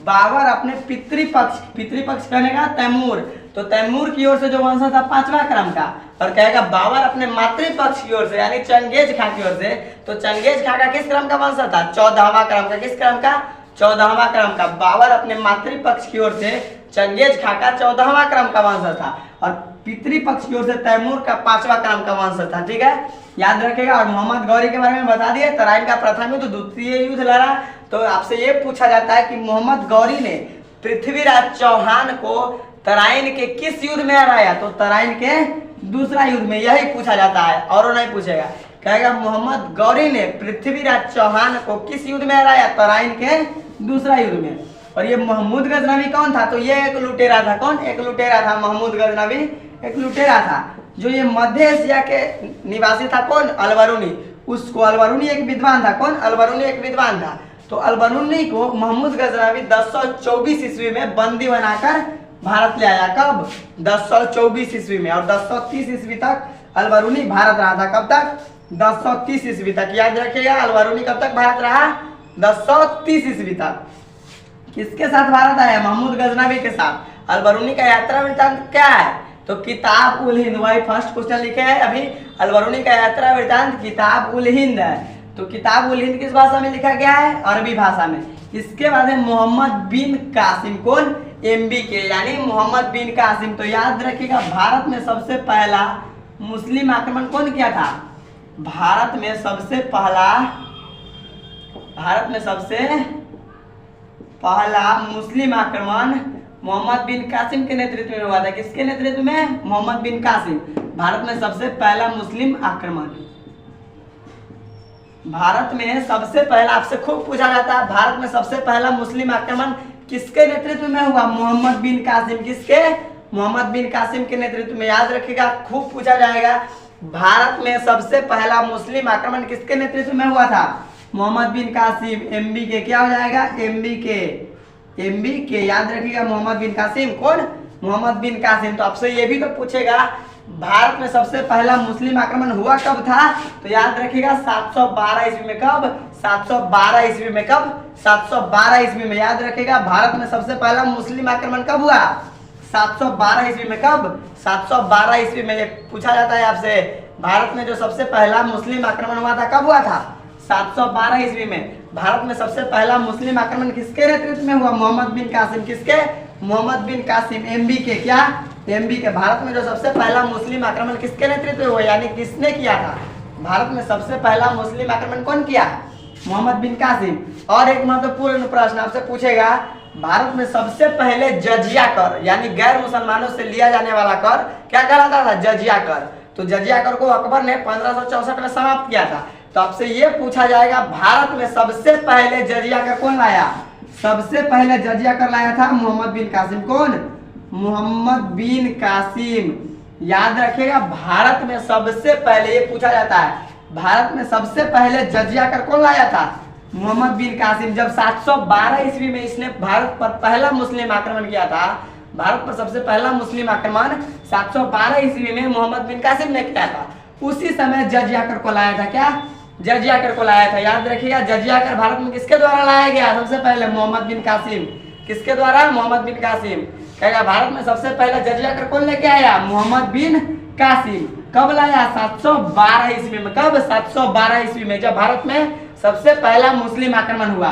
बाबर अपने पितृपक्ष, पितृपक्ष कहने का तैमूर, तो तैमूर की ओर से जो वंशज था 5वां क्रम का। और कहेगा बाबर अपने मातृपक्ष की ओर से, यानी चंगेज खां की ओर से, तो चंगेज खां का किस क्रम का वंशज था? 14वां क्रम का। किस क्रम का? 14वां क्रम का। बाबर अपने मातृपक्ष की ओर से चंगेज खां का 14वां क्रम का वंशज था और पितृपक्ष की ओर से तैमूर का 5वां क्रम का वंशज था, ठीक है, याद रखेगा। और मोहम्मद गौरी के बारे में बता दिए, तराइन का प्रथम युद्ध, द्वितीय युद्ध लड़ा। तो आपसे ये पूछा जाता है कि मोहम्मद गौरी ने पृथ्वीराज चौहान को तराइन के किस युद्ध में हराया? तो तराइन के दूसरा युद्ध में, यही पूछा जाता है, और नहीं पूछेगा। कहेगा मोहम्मद गौरी ने पृथ्वीराज चौहान को किस युद्ध में हराया? तराइन के दूसरा युद्ध में। और ये महमूद गजनवी कौन था? तो ये एक लुटेरा था। कौन? एक लुटेरा था। महमूद गजनवी एक लुटेरा था, जो ये मध्य एशिया के निवासी था। कौन? अलबरूनी। उसको अलबरूनी एक विद्वान था। कौन? अलबरूनी एक विद्वान था। तो अलबरूनी को महमूद गजनवी 1024 ईस्वी में बंदी बनाकर भारत ले आया। कब? 1024 ईस्वी में। और 1030 ईस्वी तक अलबरूनी भारत रहा था। कब तक? 1030 ईस्वी तक। याद रखिएगा, अलबरूनी कब तक भारत रहा? 1030 ईस्वी तक। किसके साथ भारत आया? महमूद गजनवी के साथ। अलबरूनी का यात्रा वृत्तांत क्या है? तो किताब उल हिंद, वही फर्स्ट क्वेश्चन लिखे हैं अभी। अलबरूनी का यात्रा वृत्तांत किताब उल हिंद है। तो किताब उल हिंद किस भाषा में लिखा गया है? अरबी भाषा में। इसके बाद है मोहम्मद बिन कासिम। कौन? एमबी के, यानी मोहम्मद बिन कासिम। तो याद रखिएगा, भारत में सबसे पहला मुस्लिम आक्रमण कौन किया था? भारत में सबसे पहला मुस्लिम आक्रमण मोहम्मद बिन कासिम के नेतृत्व में हुआ था। किसके नेतृत्व में? मोहम्मद बिन कासिम। भारत में सबसे पहला मुस्लिम आक्रमण, भारत में सबसे पहला, आपसे खूब पूछा जाता है, भारत में सबसे पहला मुस्लिम आक्रमण किसके नेतृत्व में हुआ? मोहम्मद बिन कासिम। किसके? मोहम्मद बिन कासिम के नेतृत्व में। याद रखिएगा, खूब पूछा जाएगा, भारत में सबसे पहला मुस्लिम आक्रमण किसके नेतृत्व में हुआ था? मोहम्मद बिन कासिम। एमबी के, क्या हो जाएगा? एमबी के। याद रखिएगा, मोहम्मद बिन कासिम। कौन? मोहम्मद बिन कासिम। तो आपसे ये भी तो पूछेगा, भारत में सबसे पहला मुस्लिम आक्रमण हुआ कब था? तो याद रखिएगा 712 ईस्वी में। कब? 712 ईस्वी में। कब? 712 ईस्वी में। याद रखिएगा, भारत में सबसे पहला मुस्लिम आक्रमण कब हुआ? 712 ईस्वी में। कब? 712 ईस्वी में। ये पूछा जाता है आपसे, भारत में जो सबसे पहला मुस्लिम आक्रमण हुआ था कब हुआ था? 712 ईस्वी में। भारत में सबसे पहला मुस्लिम आक्रमण किसके नेतृत्व में हुआ? मोहम्मद बिन कासिम। किसके? मोहम्मद बिन कासिम। एमबी के। क्या? एमबी के। भारत में जो सबसे पहला मुस्लिम आक्रमण किसके नेतृत्व में हुआ, यानी किसने किया था? भारत में सबसे पहला मुस्लिम आक्रमण कौन किया? मोहम्मद बिन कासिम। और एक महत्वपूर्ण प्रश्न आपसे पूछेगा, भारत में सबसे पहले जजिया कर यानी गैर मुसलमानों से लिया जाने वाला कर क्या कहलाता था? जजिया कर। तो जजिया कर को अकबर ने 1564 में समाप्त किया था। तो आपसे ये पूछा जाएगा भारत में सबसे पहले जजिया कर कौन लाया? सबसे पहले जजिया कर लाया था मोहम्मद बिन कासिम। कौन? मोहम्मद बिन कासिम। याद रखिएगा, भारत में सबसे पहले ये पूछा जाता है, भारत में सबसे पहले जजिया कर कौन लाया था? मोहम्मद बिन कासिम। जब 712 ईस्वी में इसने भारत पर पहला मुस्लिम आक्रमण किया था, भारत पर सबसे पहला मुस्लिम आक्रमण 712 ईस्वी में मोहम्मद बिन कासिम ने किया था। उसी समय जजिया कर को लाया था। क्या? जजिया कर को लाया था। याद रखिएगा, जजिया कर भारत में किसके द्वारा लाया गया? सबसे पहले मोहम्मद बिन कासिम। किसके द्वारा? मोहम्मद बिन कासिम। कहेगा भारत में सबसे पहले जजिया कर कौन लेके आया? मोहम्मद बिन कासिम। कब लाया? 712 ईस्वी में। कब? 712 ईस्वी में, जब भारत में सबसे पहला मुस्लिम आक्रमण हुआ।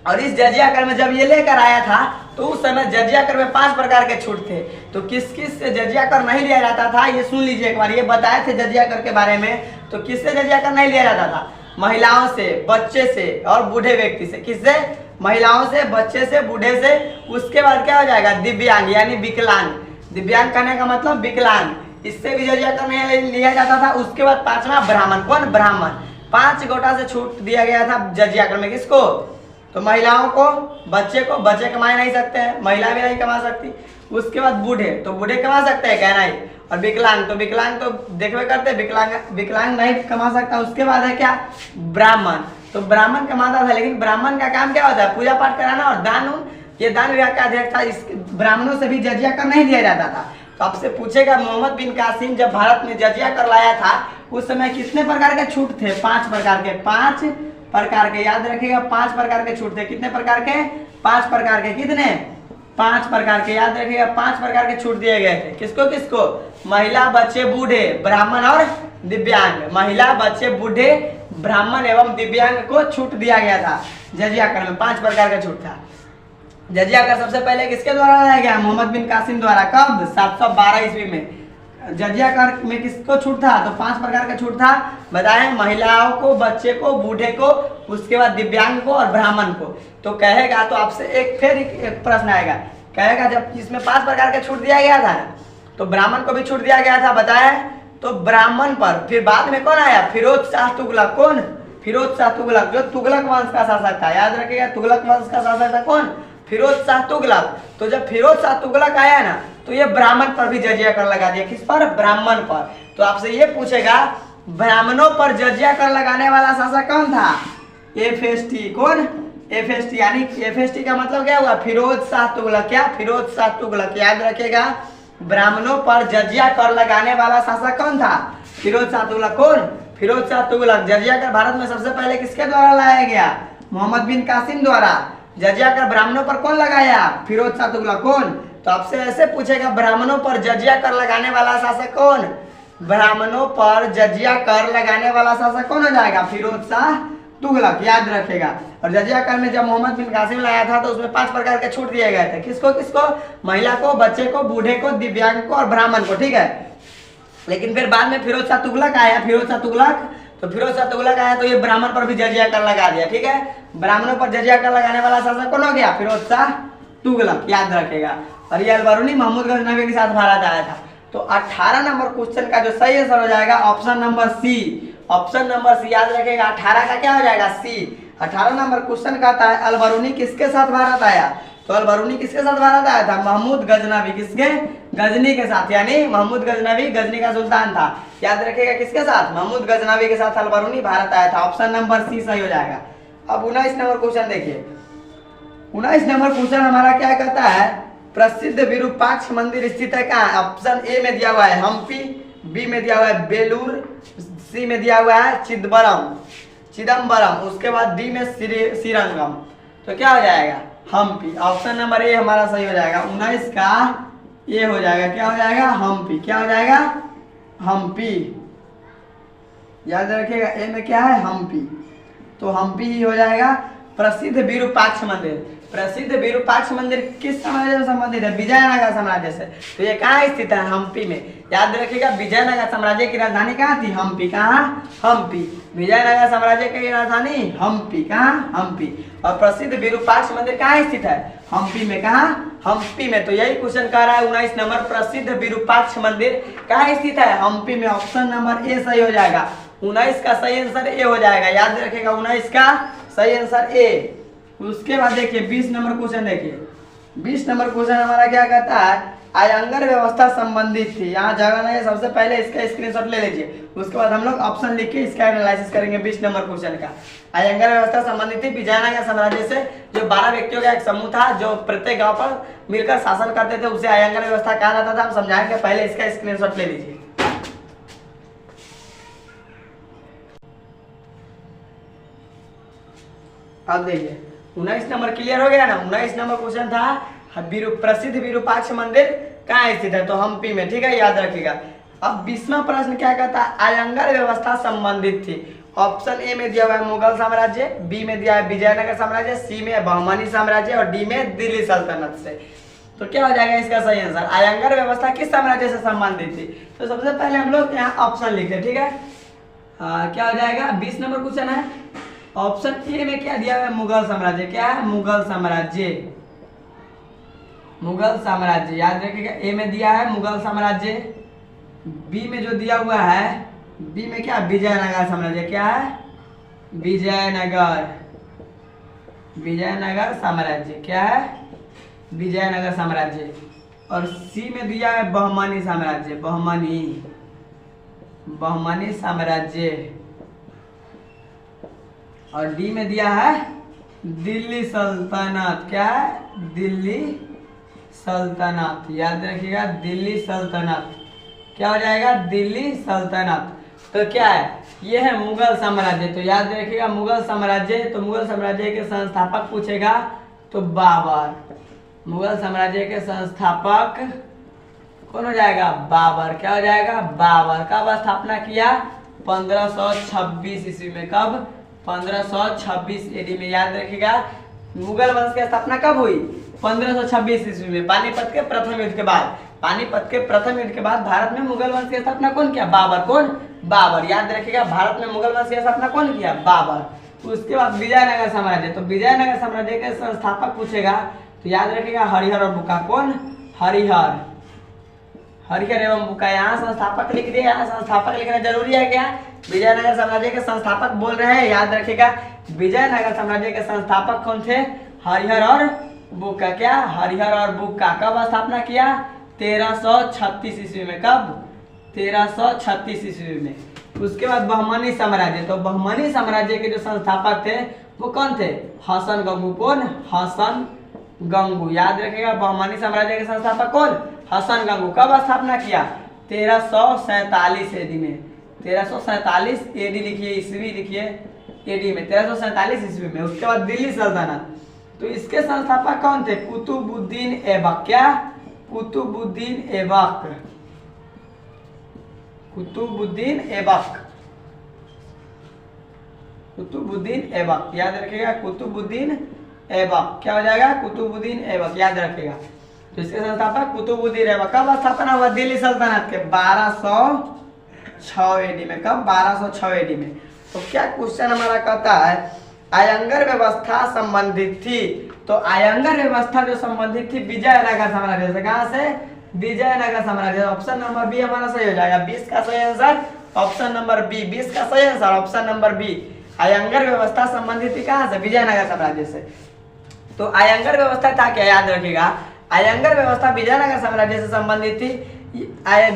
और इस जजिया कर में जब ये लेकर आया था तो उस समय जजिया कर में 5 प्रकार के छूट थे। तो किस किस से जजिया कर नहीं लिया जाता था ये सुन लीजिए एक बार। ये बताए थे जजिया कर के बारे में। तो किससे जजिया कर नहीं लिया जाता था? महिलाओं से, बच्चे से और बूढ़े व्यक्ति से। किससे? महिलाओं से, बच्चे से, बूढ़े से। उसके बाद क्या हो जाएगा? दिव्यांग यानी विकलांग। दिव्यांग कहने का मतलब विकलांग, इससे भी जजिया कर नहीं लिया जाता था। उसके बाद 5वां ब्राह्मण। कौन? ब्राह्मण। 5 गोटा से छूट दिया गया था जजिया कर में। किसको? तो महिलाओं को, बच्चे को, बच्चे कमा नहीं सकते हैं, महिला भी नहीं कमा सकती। उसके बाद बूढ़े, तो बूढ़े कमा सकते हैं कहना ही। और विकलांग तो देखवे करते, विकलांग नहीं कमा सकता। उसके बाद है क्या? ब्राह्मण। तो ब्राह्मण कमाता था, लेकिन ब्राह्मण का काम क्या होता है? पूजा पाठ कराना और दान। ये दान विभाग का अध्यक्ष था। इस ब्राह्मणों से भी जजिया कर नहीं दिया जाता था। तो आपसे पूछेगा मोहम्मद बिन कासिम जब भारत में जजिया कर लाया था उस समय कितने प्रकार के छूट थे? 5 प्रकार के। 5 प्रकार के। याद रखिएगा, 5 प्रकार के छूट थे। कितने प्रकार के? 5 प्रकार के। कितने? 5 प्रकार के। याद रखिएगा, 5 प्रकार के छूट दिए गए थे। किसको किसको? महिला, बच्चे, बूढ़े, ब्राह्मण और दिव्यांग। महिला, बच्चे, बूढ़े, ब्राह्मण एवं दिव्यांग को छूट दिया गया था जजिया कर में। 5 प्रकार का छूट था। जजिया कर सबसे पहले किसके द्वारा लाया गया? मोहम्मद बिन कासिम द्वारा। कब? 712 ईस्वी में। जजिया कर में किसको छूट था? तो 5 प्रकार का छूट था। बताएं, महिलाओं को, बच्चे को, बूढ़े को, उसके बाद दिव्यांग को और ब्राह्मण को। तो कहेगा, तो आपसे एक प्रश्न आएगा, कहेगा जब इसमें 5 प्रकार का छूट दिया गया था ना, तो ब्राह्मण को भी छूट दिया गया था। बताएं, तो ब्राह्मण पर फिर बाद में कौन आया? फिरोज शाह तुगलक। कौन? फिरोज शाह तुगलक, जो तुगलक वंश का शासक था। याद रखिएगा, तुगलक वंश का शासक था कौन? फिरोज शाह तुगलक। तो जब फिरोज शाह तुगलक आया ना तो ये ब्राह्मण पर भी जजिया कर लगा दिया। किस पर? ब्राह्मण पर। तो आपसे ये पूछेगा ब्राह्मणों पर जजिया कर लगाने वाला शासक कौन था? एफएसटी। कौन? एफएसटी। यानी एफएसटी का मतलब क्या हुआ? फिरोज शाह तुगलक। क्या? फिरोज शाह तुगलक। याद रखिएगा, ब्राह्मणों पर जजिया कर लगाने वाला शासक कौन था? फिरोज शाह तुगलक। कौन? फिरोज शाह तुगलक। जजिया कर भारत में सबसे पहले किसके द्वारा लाया गया? मोहम्मद बिन कासिम द्वारा। जजिया कर ब्राह्मणों पर कौन लगाया? फिरोज शाह तुगलक। कौन? तो आपसे ऐसे पूछेगा ब्राह्मणों पर जजिया कर लगाने वाला शासक कौन? ब्राह्मणों पर जजिया कर लगाने वाला शासक कौन हो जाएगा? फिरोज शाह तुगलक। याद रखेगा। और जजिया कर में जब मोहम्मद बिन कासिम लाया था तो उसमें 5 प्रकार के छूट दिए गए थे। किसको किसको? महिला को, बच्चे को, बूढ़े को, दिव्यांग को और ब्राह्मण को। ठीक है, लेकिन फिर बाद में फिरोज शाह तुगलक आया। फिरोज शाह तुगलक, तो फिरोज शाह तुगलक आया तो ये ब्राह्मण पर भी जजिया कर लगा दिया। ठीक है, ब्राह्मणों पर जजिया कर लगाने वाला शासक कौन हो गया? फिरोज शाह तुगलक। याद रखेगा। और ये अलबरूनी महमूद गजनवी के साथ भारत आया था। तो 18 नंबर क्वेश्चन का जो सही आंसर हो जाएगा option number C. Option number C. याद रखेगा, 18 का क्या हो जाएगा? सी। 18 नंबर क्वेश्चन का था अलबरूनी किसके साथ भारत आया? तो अलबरूनी किसके साथ भारत आया था? महमूद गजनवी। किसके? गजनी के साथ। यानी महमूद गजनवी गजनी का सुल्तान था। याद रखेगा, किसके साथ? महमूद गजनवी के साथ अलबरूनी भारत आया था। ऑप्शन नंबर सी सही हो जाएगा। अब 19 नंबर क्वेश्चन देखिए। 19 नंबर क्वेश्चन हमारा क्या कहता है? प्रसिद्ध विरूपाक्ष मंदिर स्थित है कहाँ? ऑप्शन ए में दिया हुआ है हम्पी, बी में दिया हुआ है बेलूर, सी में दिया हुआ है चिदम्बरम, उसके बाद डी में श्रीरंगम। तो क्या हो जाएगा? हम्पी। ऑप्शन नंबर ए हमारा सही हो जाएगा। 19 का ये हो जाएगा। क्या हो जाएगा? हम्पी। क्या हो जाएगा? हम्पी। याद रखिएगा, ए में क्या है? हम्पी। तो हम्पी ही हो जाएगा। प्रसिद्ध विरूपाक्ष मंदिर। प्रसिद्ध विरूपाक्ष मंदिर किस साम्राज्य से संबंधित है? विजयनगर साम्राज्य से। तो ये कहाँ स्थित है? हम्पी में। याद रखिएगा, विजयनगर साम्राज्य की राजधानी कहाँ थी? हम्पी। कहाँ? हम्पी। विजयनगर साम्राज्य की राजधानी हम्पी। कहाँ? हम्पी। और प्रसिद्ध विरूपाक्ष मंदिर कहाँ स्थित है? हम्पी में। कहा? हम्पी में। तो यही क्वेश्चन कह रहा है 19 नंबर, प्रसिद्ध विरूपाक्ष मंदिर कहाँ स्थित है? हम्पी में। ऑप्शन नंबर ए सही हो जाएगा। 19 का सही आंसर ए हो जाएगा, याद रखेगा 19 का सही आंसर ए। उसके बाद देखिए 20 नंबर क्वेश्चन देखिए। 20 नंबर क्वेश्चन हमारा क्या कहता है? आयंगर व्यवस्था संबंधित थी। यहाँ जगह नहीं है, सबसे पहले इसका स्क्रीनशॉट ले लीजिए, उसके बाद हम लोग ऑप्शन लिख के इसका एनालिसिस करेंगे। 20 नंबर क्वेश्चन का आयंगर व्यवस्था संबंधित थी विजयनगर साम्राज्य से। जो 12 व्यक्तियों का एक समूह था जो प्रत्येक गांव पर मिलकर शासन करते थे, उसे आयंगर व्यवस्था कहा जाता था। हम समझाएंगे, पहले इसका स्क्रीनशॉट ले लीजिए। अब देखिए 19 नंबर क्लियर हो गया ना। 19 नंबर क्वेश्चन था प्रसिद्ध विरूपाक्ष मंदिर कहाँ स्थित है? तो हम्पी में, ठीक है, याद रखिएगा। अब 20वां प्रश्न क्या कहता है? आयंगर व्यवस्था संबंधित थी। ऑप्शन ए में दिया हुआ है मुगल साम्राज्य, बी में दिया है विजयनगर साम्राज्य, सी में बहमनी साम्राज्य और डी में दिल्ली सल्तनत से। तो क्या हो जाएगा इसका सही आंसर? आयंगर व्यवस्था किस साम्राज्य से संबंधित थी? तो सबसे पहले हम लोग यहाँ ऑप्शन लिखते, ठीक है। क्या हो जाएगा? 20 नंबर क्वेश्चन है, ऑप्शन ए में क्या दिया हुआ है? मुगल साम्राज्य। क्या है? मुगल साम्राज्य। मुगल साम्राज्य याद रखिएगा, ए में दिया है मुगल साम्राज्य। बी में जो दिया हुआ है, बी में क्या? विजयनगर साम्राज्य। क्या है? विजयनगर। विजयनगर साम्राज्य। क्या है? विजयनगर साम्राज्य। और सी में दिया है बहमनी साम्राज्य। बहमनी, बहमनी साम्राज्य। और डी में दिया है दिल्ली सल्तनत। क्या है? दिल्ली सल्तनत। याद रखिएगा, दिल्ली सल्तनत। क्या हो जाएगा? दिल्ली सल्तनत। तो क्या है? ये है मुगल साम्राज्य। तो याद रखिएगा मुगल साम्राज्य। तो मुगल साम्राज्य के संस्थापक पूछेगा तो बाबर। मुगल साम्राज्य के संस्थापक कौन हो जाएगा? बाबर। क्या हो जाएगा? बाबर। कब स्थापना किया? 1526 ईस्वी में। कब? 1526 एडी में। याद रखिएगा मुगल वंश की स्थापना कब हुई? 1526 ईस्वी में, पानीपत के प्रथम युद्ध के बाद। पानीपत के प्रथम युद्ध के बाद भारत में मुगल वंश की स्थापना कौन किया? बाबर। कौन? बाबर। याद रखिएगा भारत में मुगल वंश की स्थापना कौन किया? बाबर। उसके बाद विजयनगर साम्राज्य। तो विजयनगर साम्राज्य के संस्थापक पूछेगा तो याद रखिएगा हरिहर और बुक्का। कौन? हरिहर। हरिहर एवं बुक्का। यहाँ संस्थापक लिख दिए, यहाँ संस्थापक लिखना जरूरी है क्या? विजयनगर साम्राज्य के संस्थापक बोल रहे हैं, याद रखिएगा विजयनगर साम्राज्य के संस्थापक कौन थे? हरिहर और बुक्का। क्या? हरिहर और बुक्का। कब स्थापना किया? 1336 ईस्वी में। कब? 1336 ईस्वी में। उसके बाद बहमनी साम्राज्य। तो बहमनी साम्राज्य के जो संस्थापक थे वो कौन थे? हसन गंगू। कौन? हसन गंगू। याद रखिएगा बहमनी साम्राज्य के संस्थापक कौन? हसन गंगू। कब स्थापना किया? 1347 एडी में। 1347 एडी लिखिए, ईस्वी लिखिए एडी में, 1347 ईस्वी में। उसके बाद दिल्ली सल्तनत। तो इसके संस्थापक कौन थे? कुतुबुद्दीन ऐबक। क्या? कुतुबुद्दीन ऐबक। कुतुबुद्दीन ऐबक। कुतुबुद्दीन ऐबक। याद रखिएगा कुतुबुद्दीन ऐबक। क्या हो जाएगा? कुतुबुद्दीन ऐबक। याद रखिएगा। तो इसके संस्थापक कुतुबुद्दीन ऐबक। कब स्थापना हुआ दिल्ली सल्तनत के? 1206 एडी में। कब? 1206 एडी में। तो क्या क्वेश्चन हमारा कहता है आयंगर व्यवस्था संबंधित थी। तो आयंगर व्यवस्था जो संबंधित थी विजयनगर साम्राज्य से। कहां से? विजयनगर साम्राज्य। ऑप्शन नंबर बी हमारा सही हो जाएगा। 20 का सही आंसर ऑप्शन नंबर बी। 20 का सही answer option number B. Ayangar व्यवस्था संबंधित थी कहां से? विजयनगर साम्राज्य से। तो आयंगर व्यवस्था था क्या? याद रखिएगा आयंगर व्यवस्था विजयनगर साम्राज्य से संबंधित थी।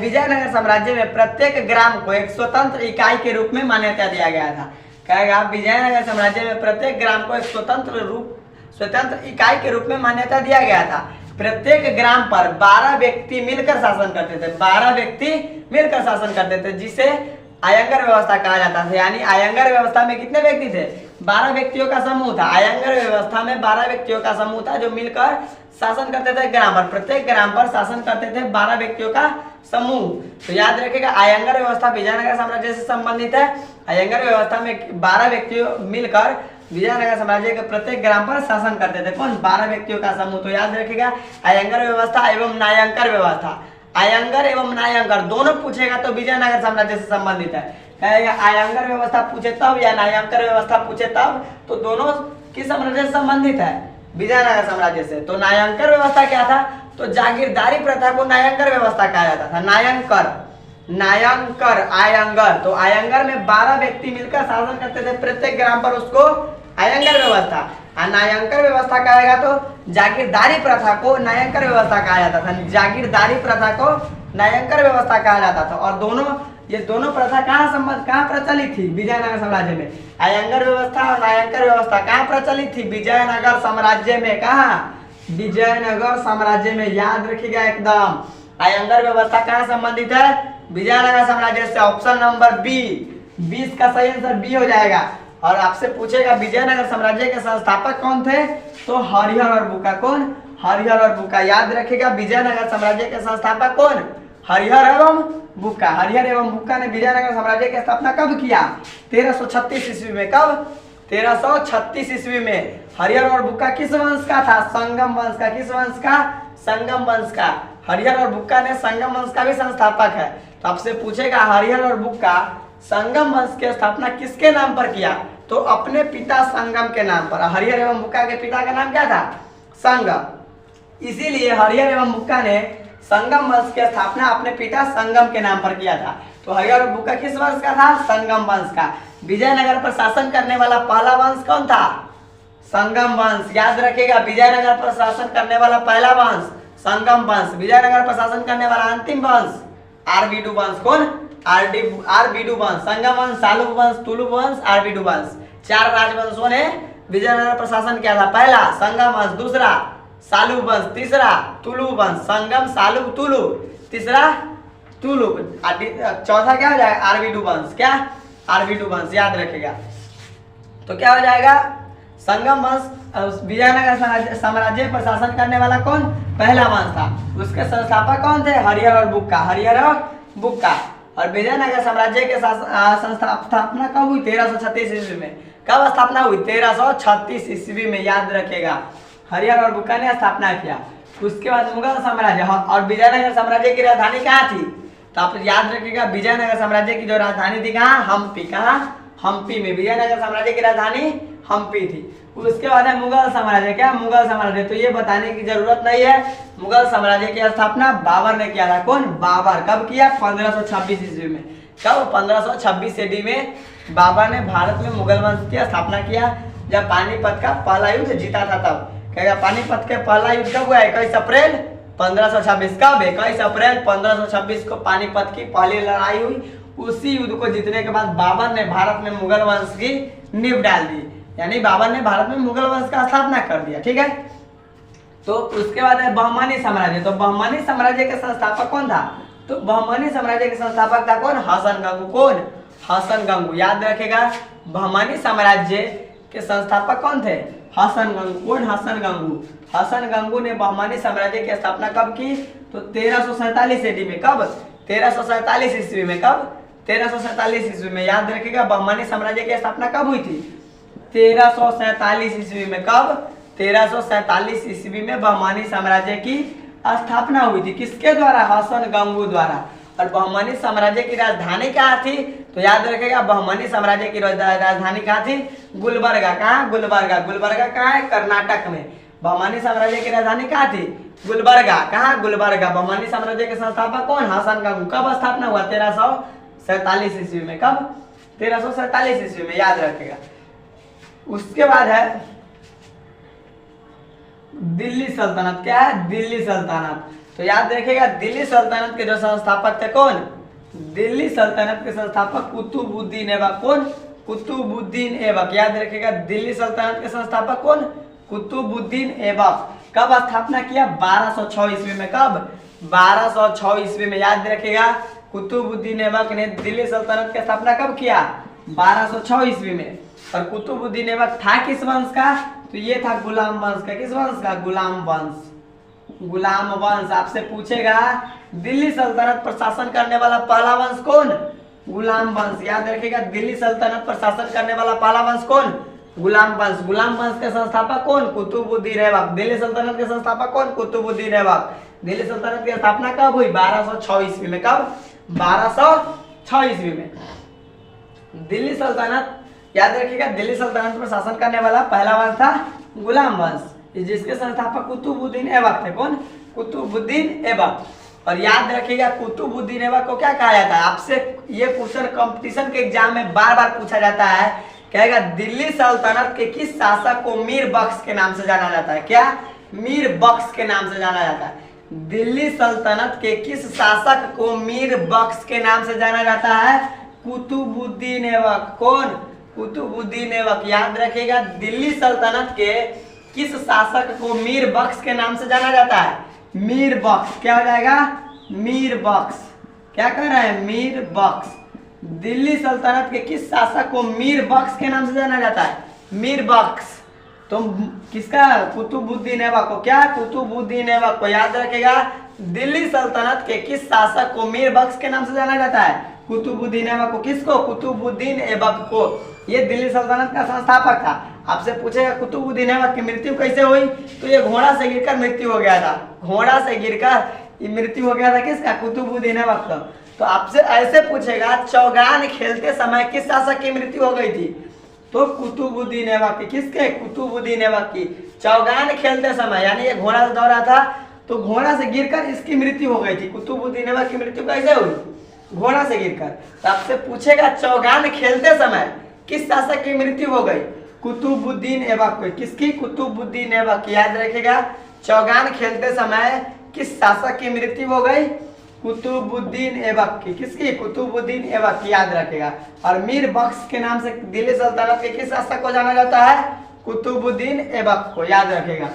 विजयनगर साम्राज्य में प्रत्येक ग्राम को एक स्वतंत्र इकाई के रूप में मान्यता दिया गया था। कहेगा विजयनगर साम्राज्य में प्रत्येक ग्राम को एक स्वतंत्र इकाई के रूप में मान्यता दिया गया था। प्रत्येक ग्राम पर 12 व्यक्ति मिलकर शासन करते थे। 12 व्यक्ति मिलकर शासन करते थे, जिसे आयंगर व्यवस्था कहा जाता था। यानी आयंगर व्यवस्था में कितने व्यक्ति थे? 12 व्यक्तियों का समूह था। आयंगर व्यवस्था में 12 व्यक्तियों का समूह था जो मिलकर शासन करते थे ग्राम पर। प्रत्येक ग्राम पर शासन करते थे 12 व्यक्तियों का समूह। तो याद रखिएगा आयंगर व्यवस्था विजयनगर साम्राज्य से संबंधित है। आयंगर व्यवस्था में 12 व्यक्ति मिलकर विजयनगर साम्राज्य के प्रत्येक ग्राम पर शासन करते थे। कौन? 12 व्यक्तियों का समूह। तो याद रखिएगा आयंगर व्यवस्था एवं न्यायंकर व्यवस्था। आयंगर एवं न्यायंकर दोनों पूछेगा तो विजयनगर साम्राज्य से संबंधित है। कहेगा आयंगर व्यवस्था पूछे तब या न्यायंकर व्यवस्था पूछे तब, तो दोनों किस साम्राज्य से संबंधित है? विजयनगर साम्राज्य से। तो नायंकर व्यवस्था क्या था? तो जागीरदारी प्रथा को नायंकर व्यवस्था कहा जाता था। नायंकर, नायंकर, आयंगर। तो आयंगर में 12 व्यक्ति मिलकर शासन करते थे प्रत्येक ग्राम पर, उसको आयंगर व्यवस्था। और नायंकर व्यवस्था कहेगा तो जागीरदारी प्रथा को नायंकर व्यवस्था कहा जाता था। जागीरदारी प्रथा को नायंकर व्यवस्था कहा जाता था। और ये दोनों प्रथा कहाँ प्रचलित थी? विजयनगर साम्राज्य में। आयंगर व्यवस्था और नायंकर व्यवस्था कहाँ प्रचलित थी? विजयनगर साम्राज्य में। कहाँ? विजयनगर साम्राज्य में। याद रखिएगा एकदम। आयंगर व्यवस्था कहाँ संबंधित है? विजयनगर साम्राज्य से। ऑप्शन नंबर बी, 20 का सही आंसर बी हो जाएगा। और आपसे पूछेगा विजयनगर साम्राज्य के संस्थापक कौन थे? तो हरिहर और बुक्का। कौन? हरिहर और बुक्का। याद रखिएगा विजयनगर साम्राज्य के संस्थापक कौन? हरिहर एवं बुक्का। हरिहर एवं बुक्का ने विजयनगर साम्राज्य की स्थापना कब किया? 1336 ईस्वी में। कब? 1336 ईस्वी में। हरिहर और बुक्का किस वंश का था? संगम वंश का। किस वंश का? संगम वंश का। हरिहर और बुक्का ने संगम वंश का भी संस्थापक है। तो आपसे पूछेगा हरिहर और बुक्का संगम वंश की स्थापना किसके नाम पर किया? तो अपने पिता संगम के नाम पर। हरिहर एवं बुक्का के पिता का नाम क्या था? संगम। इसीलिए हरिहर एवं बुक्का ने संगम वंश की स्थापना अपने पिता संगम के नाम पर किया था। तो हरिहर और बुक्का किस वंश का था? संगम वंश का। विजयनगर पर शासन करने वाला पहला वंश कौन था? संगम वंश। याद रखिएगा विजयनगर पर शासन करने वाला पहला वंश संगम वंश। विजयनगर पर शासन करने वाला अंतिम वंश आरबीडू वंश। कौन? आरबीडू वंश। संगम वंश, सालुब वंश, तुलुब वंश, आरबीडू वंश। 4 राजवंशों ने विजयनगर पर शासन किया था। पहला संगम वंश, दूसरा सालुब वंश, तीसरा तुलुब वंश। संगम, सालुब, तुलुब, तीसरा तुलुब, चौथा क्या हो जाएगा? आरबीडू वंश। क्या? आरबीडू वंश। याद रखिएगा। तो क्या हो जाएगा? संगम वंश विजयनगर साम्राज्य पर शासन करने वाला कौन? पहला वंश था। उसके संस्थापक कौन थे? हरिहर और बुक्का। हरिहर और बुक्का। और विजयनगर साम्राज्य के स्थापना कब हुई? 1336 ईस्वी में। कब स्थापना हुई? 1336 ईस्वी में। याद रखिएगा हरिहर और बुक्का ने स्थापना किया। उसके बाद मुगल साम्राज्य। और विजयनगर साम्राज्य की राजधानी कहाँ थी? तो आप याद रखिएगा विजयनगर साम्राज्य की जो राजधानी थी कहाँ? हम्पी। कहाँ? हम्पी में। विजयनगर साम्राज्य की राजधानी हम्पी थी। उसके बाद है मुगल साम्राज्य। क्या? मुगल साम्राज्य। तो ये बताने की जरूरत नहीं है, मुगल साम्राज्य की स्थापना बाबर ने किया था। कौन? बाबर। कब किया? 1526 ईस्वी में। कब? 1526 ईस्वी में बाबर ने भारत में मुगल वंश की स्थापना किया, जब पानीपत का पहला युद्ध जीता था। तब कहेगा पानीपत के पहला युद्ध कब हुआ? 21 अप्रैल 1526। कब? 21 अप्रैल 1526 को पानीपत की पहली लड़ाई हुई। उसी युद्ध को जीतने के बाद बाबर ने भारत में मुगल वंश की नींव डाल दी। यानी बाबर ने भारत में मुगल वंश का स्थापना कर दिया। ठीक है। तो उसके बाद है बहमानी साम्राज्य। तो बहमानी साम्राज्य के संस्थापक कौन था? तो बहमानी साम्राज्य के संस्थापक था कौन? हसन गंगू। कौन? हसन गंगू। याद रखेगा बहमानी साम्राज्य के संस्थापक कौन थे? हसन गंगू। कौन? हसन गंगू। हसन गंगू ने बहमानी साम्राज्य की स्थापना कब की? तो 1347 ईस्वी में। कब? 1347 ईस्वी में। कब? 1347 ईस्वी में। याद रखिएगा बहमानी साम्राज्य की स्थापना कब हुई थी? 1347 ईस्वी में। कब? 1347 ईस्वी में बहमानी साम्राज्य की स्थापना हुई थी। किसके द्वारा? हसन गंगू द्वारा। और बहमानी साम्राज्य की राजधानी कहाँ थी? तो याद रखेगा बहमानी साम्राज्य की राजधानी कहाँ थी? गुलबर्गा। कहाँ? गुलबर्गा। गुलबर्गा कहाँ है? कर्नाटक में। बहमानी साम्राज्य की राजधानी कहाँ थी? गुलबर्गा। कहाँ? गुलबर्गा। बहमानी साम्राज्य के संस्थापक कौन? हसन गंगू। कब स्थापना हुआ? 1347 ईस्वी में। कब? 1347 ईस्वी में। याद रखेगा। उसके बाद है दिल्ली सल्तनत। क्या है? दिल्ली सल्तनत। तो याद रखिएगा दिल्ली सल्तनत के जो संस्थापक थे कौन? दिल्ली सल्तनत के संस्थापक कुतुबुद्दीन ऐबक। कौन? कुतुबुद्दीन ऐबक। याद रखिएगा दिल्ली सल्तनत के संस्थापक कौन? कुतुबुद्दीन ऐबक। कब स्थापना किया? 1206 ईस्वी में। कब? 1206 ईस्वी में। याद रखिएगा कुतुबुद्दीन ऐबक ने दिल्ली सल्तनत की स्थापना कब किया? 1206 ईस्वी में। और कुतुबुद्दीन ऐबक था किस वंश का? तो ये था गुलाम वंश का। किस वंश का? गुलाम वंश। गुलाम वंश। आपसे पूछेगा दिल्ली सल्तनत पर शासन करने वाला पहला वंश कौन? गुलाम वंश। याद रखिएगा दिल्ली सल्तनत पर शासन करने वाला पहला वंश कौन? गुलाम वंश। गुलाम वंश के संस्थापक कौन? कुतुबुद्दीन ऐबक। दिल्ली सल्तनत के संस्थापक कौन? कुतुबुद्दीन ऐबक। दिल्ली सल्तनत की स्थापना कब हुई? 1206 ईस्वी में। कब? 1206 ईस्वी में। दिल्ली सल्तनत, याद रखिएगा दिल्ली सल्तनत पर शासन करने वाला पहला वंश था गुलाम वंश। जिसके संस्थापक कुतुबुद्दीन ऐबक थे। कौन? कुतुबुद्दीन ऐबक। और याद रखिएगा कुतुबुद्दीन ऐबक को क्या कहा जाता है? आपसे ये क्वेश्चन कंपटीशन के एग्जाम में बार बार पूछा जाता है। कहेगा दिल्ली सल्तनत के किस शासक को मीर बख्श के नाम से जाना जाता है? क्या? मीर बख्श के नाम से जाना जाता है। दिल्ली सल्तनत के किस शासक को मीर बख्श के नाम से जाना जाता है? कुतुबुद्दीन ऐबक। कौन? कुतुबुद्दीन ऐबक। याद रखिएगा दिल्ली सल्तनत के किस शासक को मीर बख्श के नाम से जाना जाता है? मीर बख्श। क्या हो जाएगा? मीर बख्श। क्या कह रहा है? मीर बख्श। दिल्ली सल्तनत के किस शासक को मीर बख्श के नाम से जाना जाता है? मीर बख्श। तो किसका? कुतुबुद्दीन ऐबक को। क्या? कुतुबुद्दीन ऐबक को। याद रखेगा दिल्ली सल्तनत के किस शासक को मीर बख्श के नाम से जाना जाता है? कुतुबुद्दीन ऐबक को। किसको? कुतुबुद्दीन ऐबक को। ये दिल्ली सल्तनत का संस्थापक था। आपसे पूछेगा कुतुबुद्दीन ऐबक की मृत्यु कैसे हुई? तो ये घोड़ा से गिरकर मृत्यु हो गया था। घोड़ा से गिरकर ये मृत्यु हो गया था। किसका? कुतुबुद्दीन ऐबक का। तो आपसे ऐसे पूछेगा चौगान खेलते समय किस शासक की मृत्यु हो गई थी? तो कुतुबुद्दीन ऐबक की। किसके? कुतुबुद्दीन ऐबक की। चौगान खेलते समय, यानी ये घोड़ा से दौड़ा था तो घोड़ा से गिरकर इसकी मृत्यु हो गई थी। कुतुबुद्दीन ऐबक की मृत्यु कैसे हुई? घोड़ा से गिरकर। तो आपसे पूछेगा चौगान खेलते समय किस शासक की मृत्यु हो गई? कुतुबुद्दीन ऐबक को। किसकी? कुतुबुद्दीन ऐबक की। याद रखिएगा चौगान खेलते समय किस शासक की मृत्यु हो गई? कुतुबुद्दीन ऐबक की। किसकी? कुतुबुद्दीन ऐबक की। याद रखेगा। और मीर बख्श के नाम से दिल्ली सल्तनत के किस शासक को जाना जाता है? कुतुबुद्दीन ऐबक को। याद रखेगा।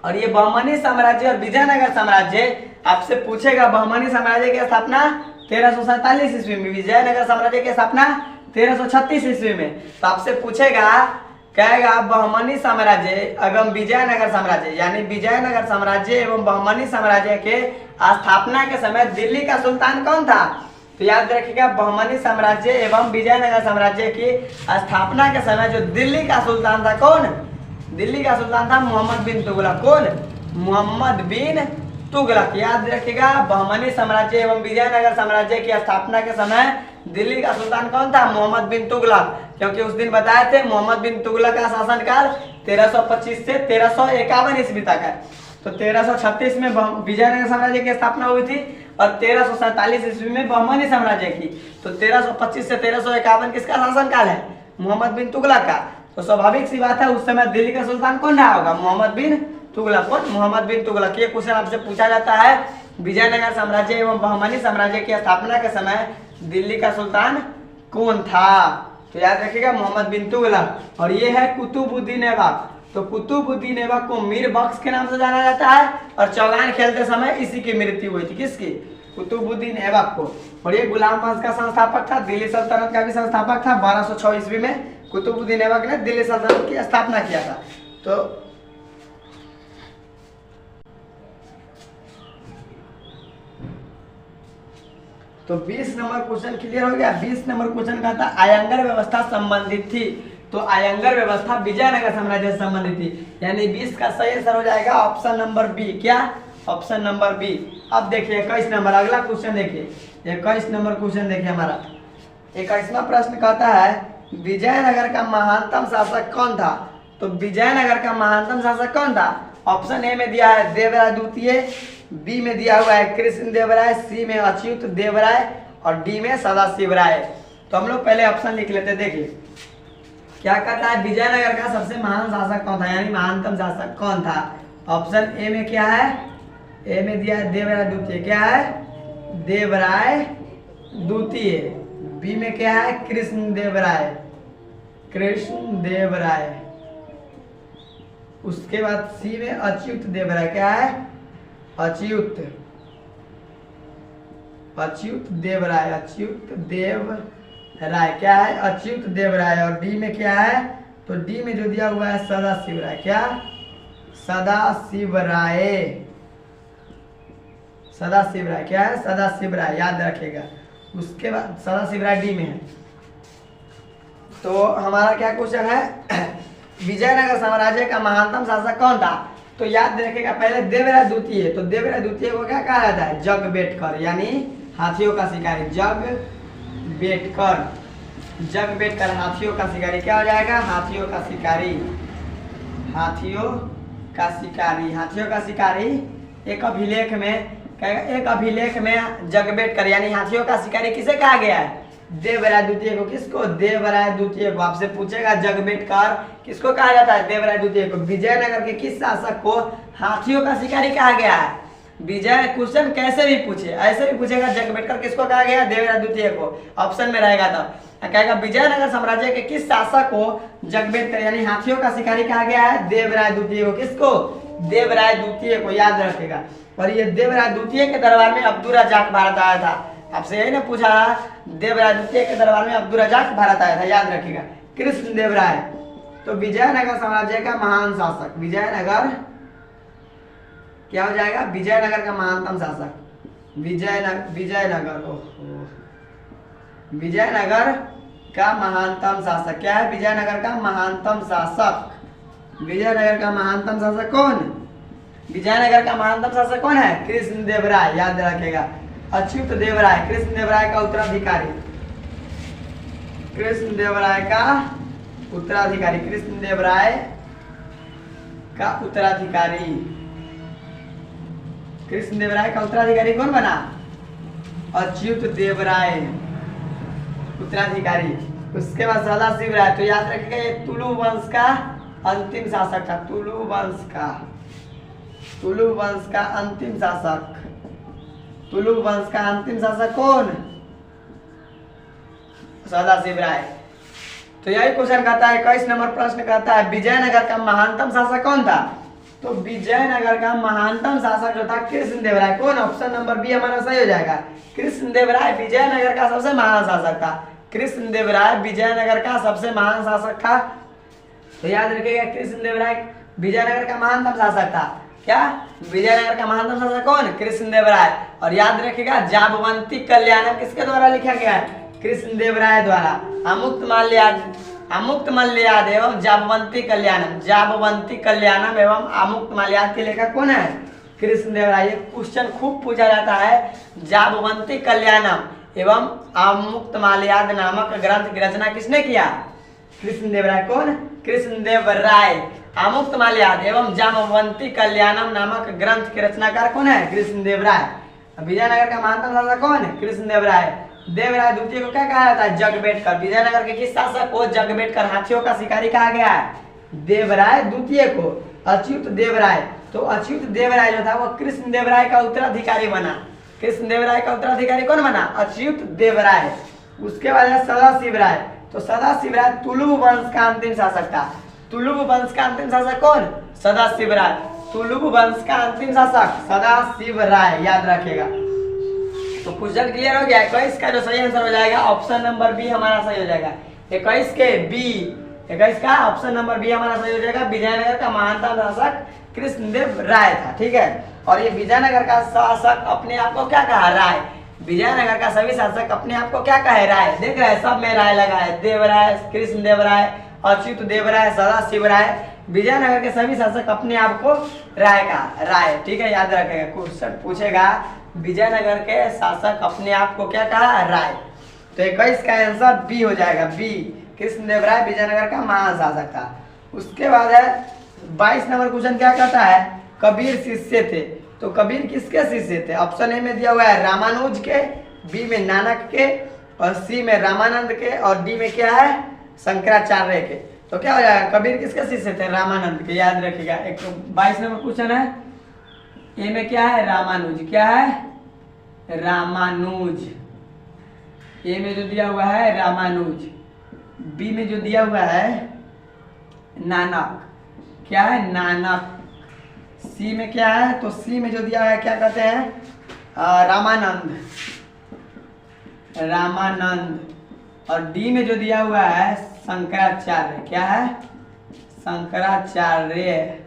और ये बहमनी साम्राज्य और विजयनगर साम्राज्य आपसे पूछेगा। बहमनी साम्राज्य की स्थापना 1347 ईस्वी में, विजयनगर साम्राज्य की स्थापना 1336 ईस्वी में। तो आपसे पूछेगा, कहेगा बहमनी साम्राज्य एवं विजयनगर साम्राज्य, यानी विजयनगर साम्राज्य एवं बहमनी साम्राज्य के स्थापना के समय दिल्ली का सुल्तान कौन था? तो याद रखिएगा बहमनी साम्राज्य एवं विजयनगर साम्राज्य की स्थापना के समय जो दिल्ली का सुल्तान था, कौन? दिल्ली का सुल्तान था मोहम्मद बिन तुगलक। कौन? मोहम्मद बिन तुगलक। याद रखिएगा बहमनी साम्राज्य एवं विजयनगर साम्राज्य की स्थापना के समय दिल्ली का सुल्तान कौन था? मोहम्मद बिन तुगलक। क्योंकि उस दिन बताए थे मोहम्मद बिन तुगलक का शासनकाल 1325 से 1351 ईस्वी तक है। तो 1336 में विजयनगर साम्राज्य की स्थापना हुई थी और 1347 ईस्वी में बहमनी साम्राज्य की। तो 1325 से 1351 किसका शासनकाल है? मोहम्मद बिन तुगलक का। तो स्वाभाविक सी बात है उस समय दिल्ली का सुल्तान कौन रहा होगा? मोहम्मद बिन तुगलक। कौन? मोहम्मद बिन तुगलक। ये क्वेश्चन आपसे पूछा जाता है विजयनगर साम्राज्य एवं बहमनी साम्राज्य की स्थापना के समय दिल्ली का सुल्तान कौन था? तो याद रखिएगा मोहम्मद बिन तुगलक। और ये है कुतुबुद्दीन ऐबक। तो कुतुबुद्दीन ऐबक को मीर बख्श के नाम से जाना जाता है और चौगान खेलते समय इसी की मृत्यु हुई थी। किसकी? कुतुबुद्दीन ऐबक को। और ये गुलाम वंश का संस्थापक था, दिल्ली सल्तनत का भी संस्थापक था। 1206 ईस्वी में कुतुबुद्दीन ऐबक ने दिल्ली सल्तनत की स्थापना किया था। तो 20 नंबर क्वेश्चन क्लियर हो गया। 20 नंबर क्वेश्चन का था आयंगर व्यवस्था संबंधित थी। तो आयंगर व्यवस्था विजयनगर साम्राज्य से संबंधित थी, यानी 20 का सही आंसर हो जाएगा ऑप्शन नंबर बी। क्या? Option number B. अब देखिए 21 नंबर, अगला क्वेश्चन देखिए। 21 नंबर क्वेश्चन देखिए हमारा 21वां प्रश्न कहता है विजयनगर का महानतम शासक कौन था? तो विजयनगर का महानतम शासक कौन था? ऑप्शन ए में दिया है देवराय द्वितीय, बी में दिया हुआ है कृष्ण देव राय, सी में अच्युत देव राय और डी में सदाशिव राय। तो हम लोग पहले ऑप्शन लिख लेते। देखिए क्या कहता है विजयनगर का सबसे महान शासक कौन था, यानी महानतम शासक कौन था? ऑप्शन ए में क्या है? ए में दिया है देवराय द्वितीय। क्या है? देवराय द्वितीय। बी में क्या है? कृष्ण देव राय। कृष्ण देव राय। उसके बाद सी में अच्युत देव राय। क्या है? अच्युत देव राय। अच्युत देव राय। क्या है? अच्युत देव राय। और डी में क्या है? तो डी में जो दिया हुआ है सदाशिव राय। क्या? सदाशिव राय। सदाशिव राय। क्या है? सदाशिव राय। याद रखिएगा। उसके बाद सदाशिव राय डी में है। तो हमारा क्या क्वेश्चन है विजयनगर साम्राज्य का महानतम शासक कौन था? तो याद रखिएगा पहले देवराय द्वितीय। तो देवराय द्वितीय को क्या कहा जाता है? जगबेटकर, यानी हाथियों का शिकारी। जगबेटकर। जगबेटकर हाथियों का शिकारी। क्या हो जाएगा? हाथियों का शिकारी। हाथियों का शिकारी, हाथियों का शिकारी। एक अभिलेख में कहेगा, एक अभिलेख में जगबेटकर यानी हाथियों का शिकारी किसे कहा गया है? देवराय द्वितीय को। किसको? देवराय द्वितीय को। आपसे पूछेगा जगबेटकर किसको कहा जाता है? देवराय द्वितीय को। विजयनगर के किस शासक को हाथियों का शिकारी कहा गया है? विजय, क्वेश्चन कैसे भी पूछे, ऐसे भी पूछेगा जगबेटकर किसको कहा गया? देवराय द्वितीय को। ऑप्शन में रहेगा तब कहेगा विजयनगर साम्राज्य के किस शासक को जगबेटकर यानी हाथियों का शिकारी कहा गया है? देवराय द्वितीय को। किसको? देवराय द्वितीय को, याद रखेगा। और ये देवराय द्वितीय के दरबार में अब्दुल रज़ाक भारत आया था। आपसे यही ना पूछा, देवराय द्वितीय के दरबार में अब्दुल रज़ाक भारत आया था, याद रखिएगा। कृष्ण देव राय, तो विजयनगर साम्राज्य का महान शासक। विजयनगर क्या हो जाएगा? विजयनगर का महानतम शासक। विजयनगर का महानतम शासक क्या है? विजयनगर का महानतम शासक। विजयनगर का महानतम शासक कौन? विजयनगर का महानतम शासक कौन है? कृष्ण देव राय, याद रखेगा। अच्युत देव राय, कृष्ण देव राय का उत्तराधिकारी। कृष्ण देव राय का उत्तराधिकारी, कृष्ण देव राय का उत्तराधिकारी। कृष्ण देव राय का उत्तराधिकारी कौन बना? अच्युत देव राय उत्तराधिकारी। उसके बाद सदाशिव राय, तो याद रखिएगा ये तुलु वंश का अंतिम शासक था। तुलु वंश का अंतिम शासक। तुलु वंश का अंतिम शासक कौन? सदाशिव राय। तो यही क्वेश्चन कहता है, 21 नंबर प्रश्न कहता है विजयनगर का महानतम शासक कौन था? तो विजयनगर का महानतम शासक जो था कृष्ण देव राय। कौन? ऑप्शन नंबर बी हमारा सही हो जाएगा। कृष्ण देव राय विजयनगर का सबसे महान शासक था। कृष्ण देव राय विजयनगर का सबसे महान शासक था। तो याद रखिएगा कृष्ण देव राय विजयनगर का महानतम शासक था। क्या? विजयनगर का महानतम शासक कौन? कृष्ण देव राय। और याद रखिएगा जाबवंती कल्याणम किसके द्वारा लिखा गया है? कृष्ण देव राय द्वारा। अमुक्त मल्ल्याद एवं जाबवंती कल्याणम एवं अमुक्त मल्ल्याद के लेखक कौन है? कृष्ण देव राय। ये क्वेश्चन खूब पूछा जाता है। जाबवंती कल्याणम एवं अमुक्त मल्ल्याद नामक ग्रंथ की रचना किसने किया? कृष्ण देव राय। कौन? कृष्ण देव राय। अमुक्त मल्ल्याद एवं जाबवंती कल्याणम नामक ग्रंथ के रचनाकार कौन है? कृष्ण देव राय। विजयनगर का महानतम शासक कौन? कृष्ण देव राय। देवराय द्वितीय को क्या कहा जाता है? जगबेटकर। विजयनगर के किस शासक को जगबेटकर हाथियों का शिकारी कहा गया है? देवराय द्वितीय को। अच्युत देव राय, तो अच्युत देव राय जो था वो कृष्ण देव राय का उत्तराधिकारी बना। कृष्ण देव राय का उत्तराधिकारी कौन बना? अच्युत देव राय। उसके बाद है सदाशिव राय, तो सदाशिव राय तुलु वंश का अंतिम शासक था। तुलु वंश का अंतिम शासक कौन? सदाशिव राय। तुलु वंश का अंतिम शासक सदाशिव राय, याद रखेगा। तो क्वेश्चन क्लियर हो गया। 21 का जो सही आंसर हो जाएगा ऑप्शन नंबर बी हमारा सही हो जाएगा। 21 के बी, 21 का ऑप्शन नंबर बी हमारा सही हो जाएगा। विजयनगर का महानतम शासक कृष्णदेव राय था। ठीक है, और ये विजयनगर का शासक अपने आप को क्या कहा? राय। विजयनगर का सभी शासक अपने आप को क्या कहे? राय। देख रहे हैं सब में राय लगा है। देवराय, कृष्णदेव राय, अच्युत देव राय, सदाशिव राय। विजयनगर के सभी शासक अपने आप को राय का राय। ठीक है, याद रखेगा। क्वेश्चन पूछेगा विजयनगर के शासक अपने आप को क्या कहा? राय। तो 21 का आंसर बी हो जाएगा। बी, कृष्णदेव राय विजयनगर का महान शासक था। उसके बाद है 22 नंबर क्वेश्चन क्या कहता है? कबीर शिष्य थे। तो कबीर किसके शिष्य थे? ऑप्शन ए में दिया हुआ है रामानुज के, बी में नानक के, और सी में रामानंद के, और डी में क्या है? शंकराचार्य के। तो क्या हो जाएगा? कबीर किसके शिष्य थे? रामानंद के, याद रखिएगा। 22 नंबर क्वेश्चन है। ए में क्या है? रामानुज। क्या है? रामानुज। ए में जो दिया हुआ है रामानुज, बी में जो दिया हुआ है नानक। क्या है? नानक। सी में क्या है? तो सी में जो दिया है क्या कहते हैं? रामानंद। और डी में जो दिया हुआ है शंकराचार्य। क्या है? शंकराचार्य।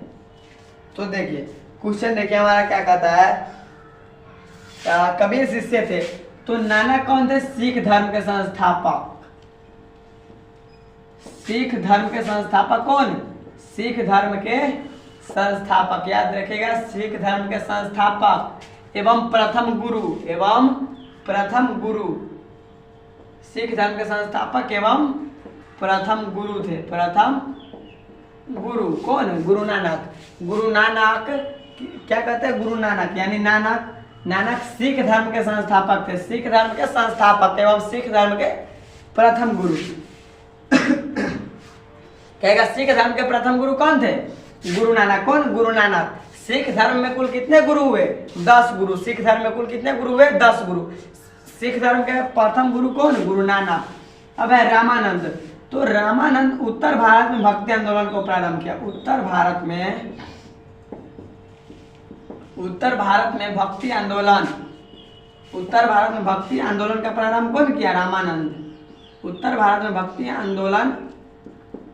तो देखिए क्वेश्चन देखिए हमारा क्या कहता है। कबीर शिष्य थे, तो नानक कौन थे? सिख धर्म के संस्थापक। सिख धर्म के संस्थापक कौन? सिख धर्म के संस्थापक, याद रखिएगा। सिख धर्म के संस्थापक एवं प्रथम गुरु। सिख धर्म के संस्थापक एवं प्रथम गुरु थे। प्रथम गुरु कौन? गुरु नानक। गुरु नानक क्या कहते हैं? गुरु नानक यानी नानक। नानक सिख धर्म के संस्थापक थे, सिख धर्म के संस्थापक एवं सिख धर्म के प्रथम गुरु। कहेगा सिख धर्म के प्रथम गुरु कौन थे? गुरु नानक। कौन? गुरु नानक। सिख धर्म में कुल कितने गुरु हुए? 10 गुरु। सिख धर्म में कुल कितने गुरु हुए? 10 गुरु। सिख धर्म के प्रथम गुरु कौन? गुरु नानक। अब है रामानंद। तो रामानंद उत्तर भारत में भक्ति आंदोलन को प्रारंभ किया। उत्तर भारत में भक्ति आंदोलन, उत्तर भारत में भक्ति आंदोलन का प्रारंभ कौन किया? रामानंद। उत्तर भारत में भक्ति आंदोलन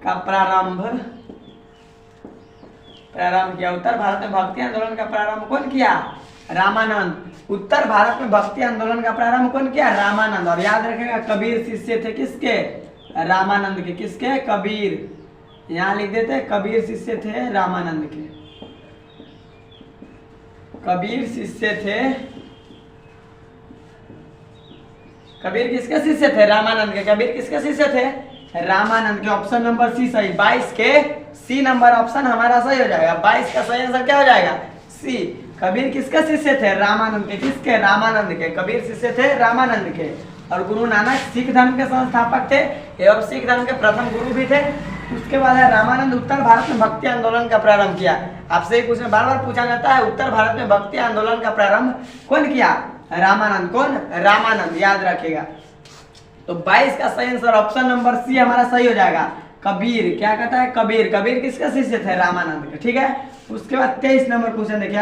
का प्रारंभ किया। उत्तर भारत में भक्ति आंदोलन का प्रारंभ कौन किया? रामानंद। उत्तर भारत में भक्ति आंदोलन का प्रारंभ कौन किया? रामानंद। और याद रखेगा कबीर शिष्य थे किसके? रामानंद के। किसके? कबीर। यहाँ लिख देते कबीर शिष्य थे रामानंद के। कबीर शिष्य थे। कबीर किसके शिष्य थे? रामानंद के। कबीर किसके शिष्य थे? रामानंद के। ऑप्शन नंबर सी सही। 22 के सी नंबर ऑप्शन हमारा सही हो जाएगा। 22 का सही आंसर क्या हो जाएगा? सी। कबीर किसके शिष्य थे? रामानंद के। किसके? रामानंद के। कबीर शिष्य थे रामानंद के। और गुरु नानक सिख धर्म के संस्थापक थे एवं सिख धर्म के प्रथम गुरु भी थे। उसके बाद है रामानंद उत्तर भारत में भक्ति आंदोलन का प्रारंभ किया। आपसे एक क्वेश्चन बार बार पूछा जाता है, उत्तर भारत में भक्ति आंदोलन का प्रारंभ कौन किया? रामानंद। कौन? रामानंद। याद रखेगा। तो 22 का सही आंसर ऑप्शन नंबर सी हमारा सही हो जाएगा। कबीर क्या कहता है? कबीर। कबीर किसका शिष्य थे? रामानंद के। ठीक है। उसके बाद 23 नंबर क्वेश्चन देखिए।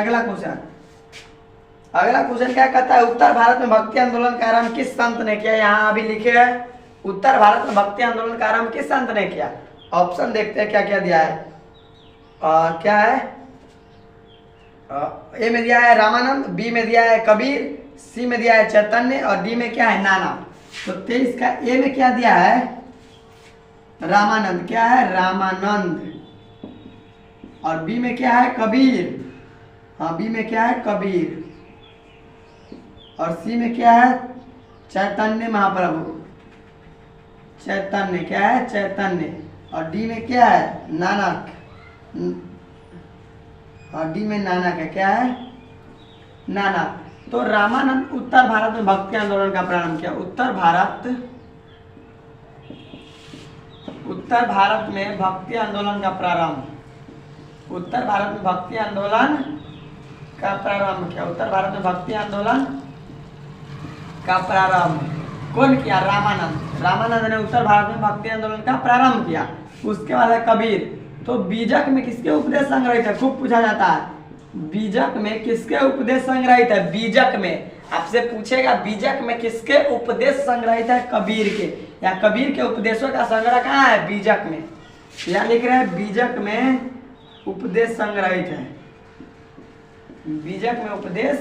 अगला क्वेश्चन क्या कहता है? उत्तर भारत में भक्ति आंदोलन का आरंभ किस संत ने किया? यहाँ अभी लिखे है उत्तर भारत में भक्ति आंदोलन का आरंभ किस संत ने किया? ऑप्शन देखते हैं क्या क्या दिया है। क्या है? ए में दिया है रामानंद, बी में दिया है कबीर, सी में दिया है चैतन्य और डी में क्या है? नाना। तो 23 का ए में क्या दिया है? रामानंद। क्या है? रामानंद। और बी में क्या है? कबीर। हाँ, बी में क्या है? कबीर। और सी में क्या है? चैतन्य महाप्रभु। चैतन्य। क्या है? चैतन्य। और डी में क्या है? नानक। और डी में नानक है। क्या है? नानक। तो रामानंद उत्तर भारत में भक्ति आंदोलन का प्रारंभ किया। उत्तर भारत में भक्ति आंदोलन का प्रारंभ। उत्तर भारत में भक्ति आंदोलन का प्रारंभ किया। उत्तर भारत में भक्ति आंदोलन का प्रारंभ कौन किया? रामानंद। रामानंद ने उत्तर भारत में भक्ति आंदोलन का प्रारंभ किया। उसके बाद है कबीर। तो बीजक में किसके उपदेश संग्रहित है? खूब पूछा जाता है। बीजक में किसके उपदेश संग्रहित है? बीजक में आपसे पूछेगा बीजक में किसके उपदेश संग्रहित है? कबीर के। या कबीर के उपदेशों का संग्रह कहाँ है? बीजक में। यहाँ लिख रहे हैं बीजक में उपदेश संग्रहित है। बीजक में उपदेश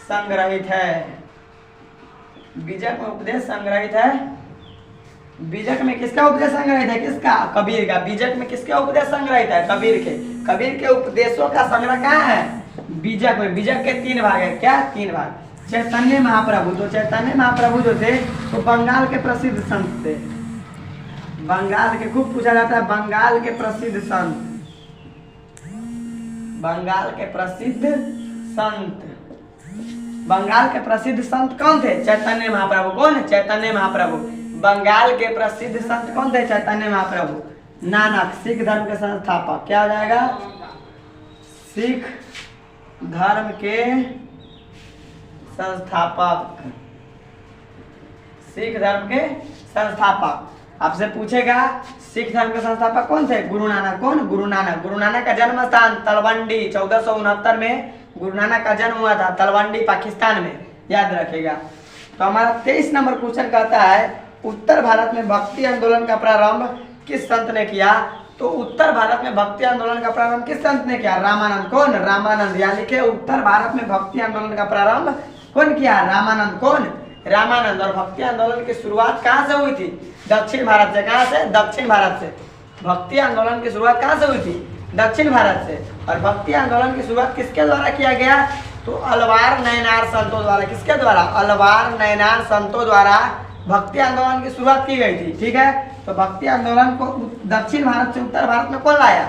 संग्रहित है। बीजक में उपदेश संग्रहित है। बीजक में किसका उपदेश संग्रहित है? किसका? कबीर का। बीजक में किसके उपदेश संग्रहित है? कबीर के। कबीर के उपदेशों का संग्रह कहाँ है? बीजक में। बीजक के 3 भाग है। क्या? 3 भाग। चैतन्य महाप्रभु। तो चैतन्य महाप्रभु जो थे वो बंगाल के प्रसिद्ध संत थे। बंगाल के, खूब पूछा जाता है, बंगाल के प्रसिद्ध संत। बंगाल के प्रसिद्ध संत। बंगाल के प्रसिद्ध संत कौन थे? चैतन्य महाप्रभु। कौन? चैतन्य महाप्रभु। बंगाल के प्रसिद्ध संत कौन थे? चैतन्य महाप्रभु। नानक सिख धर्म के संस्थापक। क्या हो जाएगा? सिख धर्म के संस्थापक। सिख धर्म के संस्थापक। आपसे पूछेगा सिख धर्म के संस्थापक कौन थे? गुरु नानक। कौन? गुरु नानक। गुरु नानक का जन्म स्थान तलवंडी। 1469 में गुरु नानक का जन्म हुआ था तलवंडी, पाकिस्तान में। याद रखेगा। तो हमारा 23 नंबर क्वेश्चन कहता है उत्तर भारत में भक्ति आंदोलन का प्रारंभ किस संत ने किया? तो उत्तर भारत में भक्ति आंदोलन का प्रारंभ किस संत ने किया? रामानंद। कौन? रामानंद। यानी लिखे उत्तर भारत में भक्ति आंदोलन का प्रारंभ कौन किया? रामानंद। कौन? रामानंद। और भक्ति आंदोलन की शुरुआत कहाँ से हुई थी? दक्षिण भारत से। कहाँ से? दक्षिण भारत से। भक्ति आंदोलन की शुरुआत कहाँ से हुई थी? दक्षिण भारत से। और भक्ति आंदोलन की शुरुआत किसके द्वारा किया गया? तो अलवार नयनार संतों द्वारा। किसके द्वारा? अलवार नयनार संतों द्वारा भक्ति आंदोलन की शुरुआत की गई थी। ठीक है। तो भक्ति आंदोलन को दक्षिण भारत से उत्तर भारत में कौन लाया?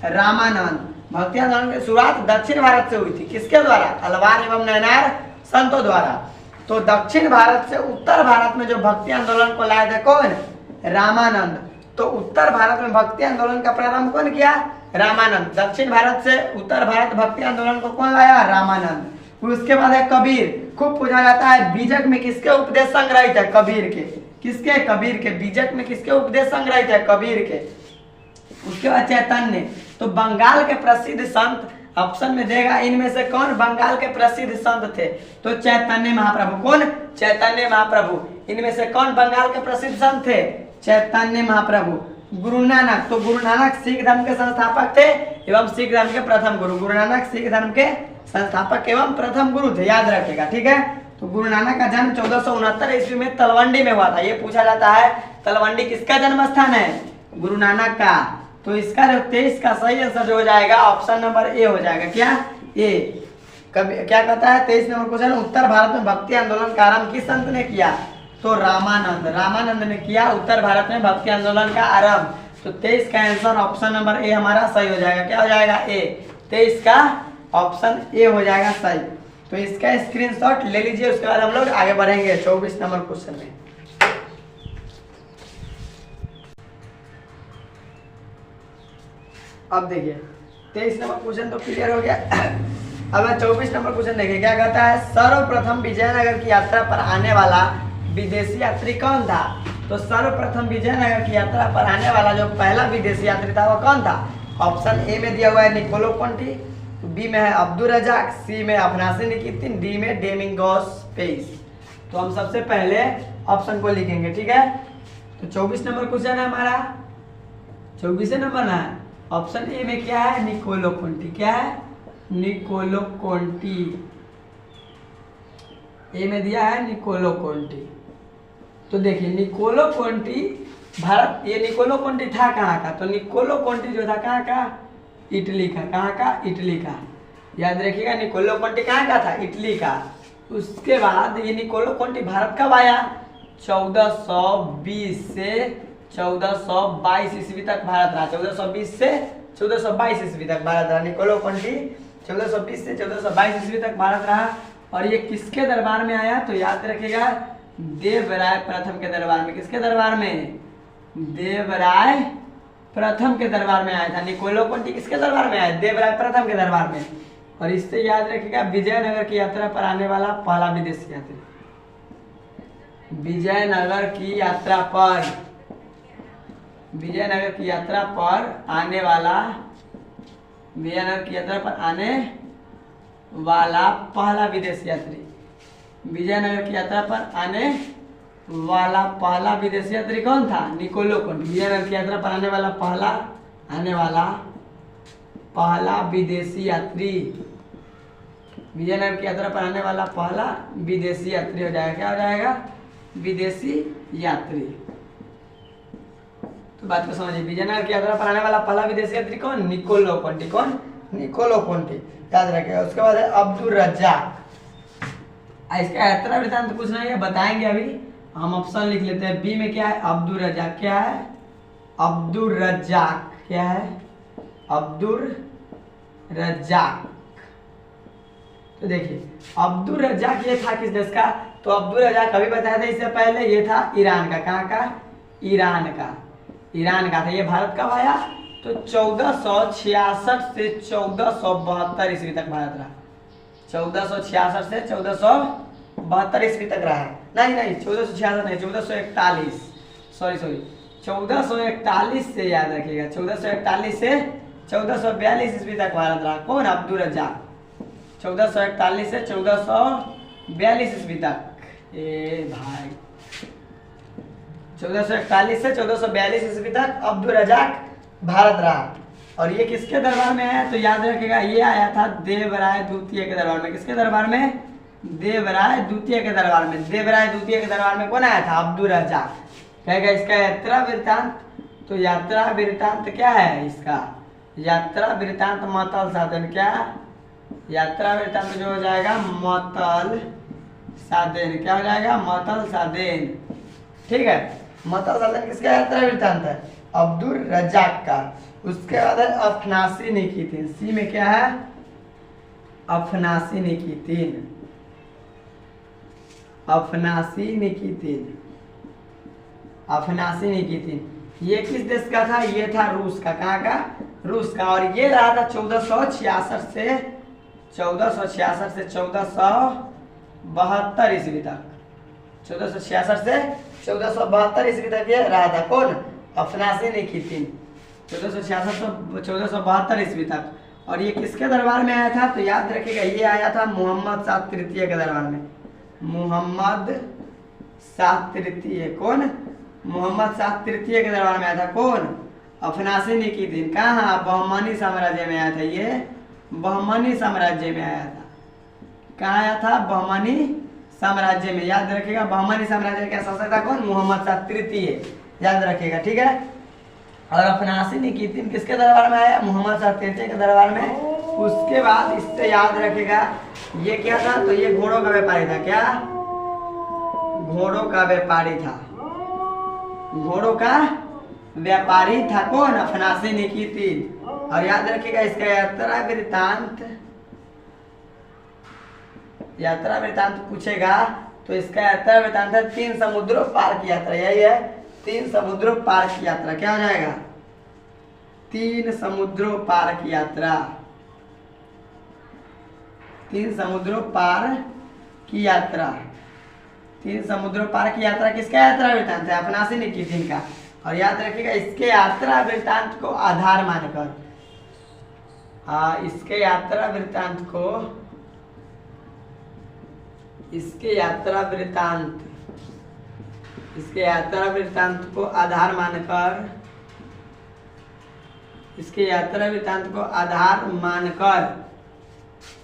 रामानंद। भक्ति आंदोलन की शुरुआत दक्षिण भारत से हुई थी, किसके द्वारा? अलवार एवं नैनार संतों द्वारा। तो दक्षिण भारत से उत्तर भारत में जो भक्ति आंदोलन को लाए थे कौन? रामानंद। तो उत्तर भारत में भक्ति आंदोलन का प्रारंभ कौन किया? रामानंद। दक्षिण भारत से उत्तर भारत भक्ति आंदोलन को कौन लाया? रामानंद। उसके बाद है कबीर। खूब पूछा जाता है बीजक में किसके उपदेश संग्रहित है? कबीर के। किसके? कबीर के। बीजक में किसके उपदेश संग्रहित है? कबीर के। उसके बाद चैतन्य। तो बंगाल के प्रसिद्ध संत ऑप्शन में देगा इनमें से कौन बंगाल के प्रसिद्ध संत थे? तो चैतन्य महाप्रभु। कौन? चैतन्य महाप्रभु। इनमें से कौन बंगाल के प्रसिद्ध संत थे? चैतन्य महाप्रभु। गुरु नानक। तो गुरु नानक सिख धर्म के संस्थापक थे एवं सिख धर्म के प्रथम गुरु। गुरु नानक सिख धर्म के संस्थापक एवं प्रथम गुरु थे, याद रखेगा, ठीक है। तो गुरु नानक का जन्म 1469 ईस्वी में तलवंडी में हुआ था। ये पूछा जाता है तलवंडी किसका जन्म स्थान है? गुरु नानक का। तो इसका जो 23 का सही आंसर जो हो जाएगा ऑप्शन नंबर ए हो जाएगा। क्या? ए। कभी क्या कहता है 23 नंबर क्वेश्चन, उत्तर भारत में भक्ति आंदोलन का आरंभ किस संत ने किया? तो रामानंद। रामानंद ने किया उत्तर भारत में भक्ति आंदोलन का आरंभ। तो 23 का आंसर ऑप्शन नंबर ए हमारा सही हो जाएगा। क्या हो जाएगा? ए। 23 का ऑप्शन ए हो जाएगा सही। तो इसका स्क्रीनशॉट ले लीजिए, उसके बाद हम लोग आगे बढ़ेंगे 24 नंबर क्वेश्चन में। अब देखिए 23 नंबर क्वेश्चन तो क्लियर हो गया। अब 24 नंबर क्वेश्चन देखिए क्या कहता है। सर्वप्रथम विजयनगर की यात्रा पर आने वाला विदेशी यात्री कौन था? तो सर्वप्रथम विजयनगर की यात्रा पर आने वाला जो पहला विदेशी यात्री था वो कौन था? ऑप्शन ए में दिया हुआ है निकोलो कोंटी, बी में है अब्दुल रजाक, सी में अफनासी निकितिन, डी में डोमिंगोस पेस। तो हम सबसे पहले ऑप्शन को लिखेंगे, ठीक है। तो 24 नंबर क्वेश्चन है हमारा, 24 नंबर ना है। ऑप्शन ए में क्या है? Niccolo Conti. क्या है? Niccolo Conti. ए में दिया है निकोलो कोंटी। तो देखिए निकोलो कोंटी भारत, ये निकोलो कोंटी था कहाँ का? तो निकोलो कोंटी जो था कहाँ का? इटली का। कहाँ का? इटली का। याद रखिएगा निकोलो कोंटी कहाँ का था? इटली का। उसके बाद ये निकोलो कोंटी भारत कब आया? 1420 से 1422 ईस्वी तक भारत रहा। 1420 से 1422 ईस्वी तक भारत रहा। निकोलो कोंटी 1420 से 1422 ईस्वी तक भारत रहा। और ये किसके दरबार में आया? तो याद रखिएगा देवराय प्रथम के दरबार में। किसके दरबार में? देवराय प्रथम के दरबार में आया था। निकोलो कोंटी किसके दरबार में आया? देवराय प्रथम के दरबार में। और इससे याद रखिएगा विजयनगर की यात्रा पर आने वाला पहला विदेशी यात्री। विजयनगर की यात्रा पर, विजयनगर की यात्रा पर आने वाला, विजयनगर की यात्रा पर आने वाला पहला विदेशी यात्री। विजयनगर की यात्रा पर आने वाला पहला विदेशी यात्री कौन था? Niccolo Conti. विजयनगर की यात्रा पर आने वाला पहला विदेशी यात्री। विजयनगर की यात्रा पर आने वाला पहला विदेशी यात्री हो जाएगा। क्या हो जाएगा? विदेशी यात्री। तो बात को समझिए, विजयनगर की यात्रा पर आने वाला पहला विदेशी यात्री कौन? Niccolo Conti. कौन? निकोलो कोंटी, याद रखिएगा। उसके बाद है अब्दुल रज्जाक। इसका यात्रा वृत्तांत पूछना है, बताएंगे अभी। हम ऑप्शन लिख लेते हैं। बी में क्या है? अब्दुल रज्जाक। क्या है? अब्दुल रज्जाक। क्या है? अब्दुल रज्जाक। तो देखिए अब्दुल रज्जाक ये था किस देश का? तो अब्दुल रज्जाक अभी बताया था इससे पहले, ये था ईरान का। कहाँ का? ईरान का। ईरान का था। ये भारत कब आया? तो 1466 से 1472 ईस्वी तक भारत रहा। 1466 से 1472 ईस्वी तक रहा है। नहीं 1466 नहीं, 1441, सॉरी 1441 से, याद रखिएगा 1441 से 1442 ईस्वी तक भारत रहा। कौन? अब्दुल रज्जाक। 1441 से 1442 ईस्वी तक। ए भाई 1441 से 1442 ईस्वी तक अब्दुल रज्जाक भारत रहा। और ये किसके दरबार में आया? तो याद रखिएगा ये आया था देवराय द्वितीय के दरबार में। किसके दरबार में? देवराय द्वितीय के दरबार में। देवराय द्वितीय के दरबार में कौन आया था? अब्दुल रज्जाक। कहेगा इसका यात्रा वृत्तांत। तो यात्रा वृत्तांत क्या है इसका? यात्रा वृत्तांत मतल साधन। क्या? यात्रा वृत्तांत जो हो जाएगा मतल साधन। क्या हो जाएगा? मतल साधन। ठीक है। मता सल्तनत किसका यात्रा वृत्तांत है? अब्दुल रज्जाक का। उसके बाद है अफनासी निकितिन, सी में क्या है? अफनासी निकितिन, अफनासी निकितिन, अफनासी निकितिन। ये किस देश का था? ये था रूस का। कहाँ का? रूस का। और ये रहा था 1466 से 1472 ईस्वी तक। 1466 से 1472 ईस्वी तक ये रहा था। कौन? अफनासी निकितिन। 1466 से 1472 ईस्वी तक। और ये किसके दरबार में आया था? तो याद रखिएगा, ये आया था मोहम्मद शाह तृतीय के दरबार में। मोहम्मद शाह तृतीय। कौन? मोहम्मद शाह तृतीय के दरबार में आया था। कौन? अफनासी निकितिन। कहाँ? बहमनी साम्राज्य में आया था। ये बहमनी साम्राज्य में आया था। कहाँ आया था? बहमनी साम्राज्य में। याद रखिएगा, बहमनी साम्राज्य का शासक था कौन? मोहम्मद शाह तृतीय। याद रखिएगा, ठीक है। और अफनासी निकितिन किसके दरबार में आया? मोहम्मद शाह तृतीय के दरबार में। उसके बाद इससे याद रखिएगा, ये क्या था? तो ये घोड़ों का व्यापारी था। क्या? घोड़ों का व्यापारी था। घोड़ों का व्यापारी था। कौन? अफनासी निकितिन। और याद रखिएगा, इसका यात्रा वृत्तांत पूछेगा तो इसका यात्रा वृत्तांत है 3 समुद्रों पार की यात्रा। यही है, 3 समुद्रों पार की यात्रा। क्या हो जाएगा? 3 समुद्रों पार की यात्रा। 3 समुद्रों पार की यात्रा। 3 समुद्रों पार की यात्रा किसका यात्रा वृत्तांत है? अफनासी निकितिन का। और याद रखिएगा, इसके यात्रा वृत्तांत को आधार मानकर, इसके यात्रा वृत्तांत को, इसके यात्रा वृत्तांत को आधार मानकर, इसके यात्रा वृत्तांत को आधार मानकर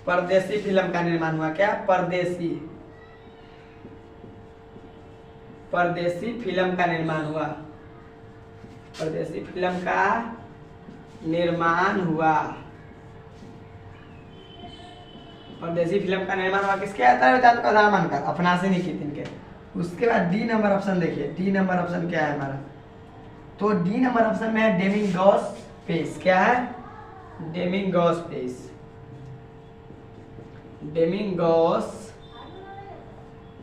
परदेसी फिल्म का निर्माण हुआ। क्या? परदेसी फिल्म का निर्माण हुआ। परदेसी फिल्म का निर्माण हुआ। परदेसी फिल्म का निर्माण हुआ किसके यात्रा वृत्तांत को आधार मानकर? अफनासी निकितिन के। उसके बाद डी नंबर ऑप्शन देखिए, डी नंबर ऑप्शन क्या है हमारा? तो डी नंबर ऑप्शन में है डेमिंगोस पेस। क्या है? डेमिंगोस पेस। डेमिंगोस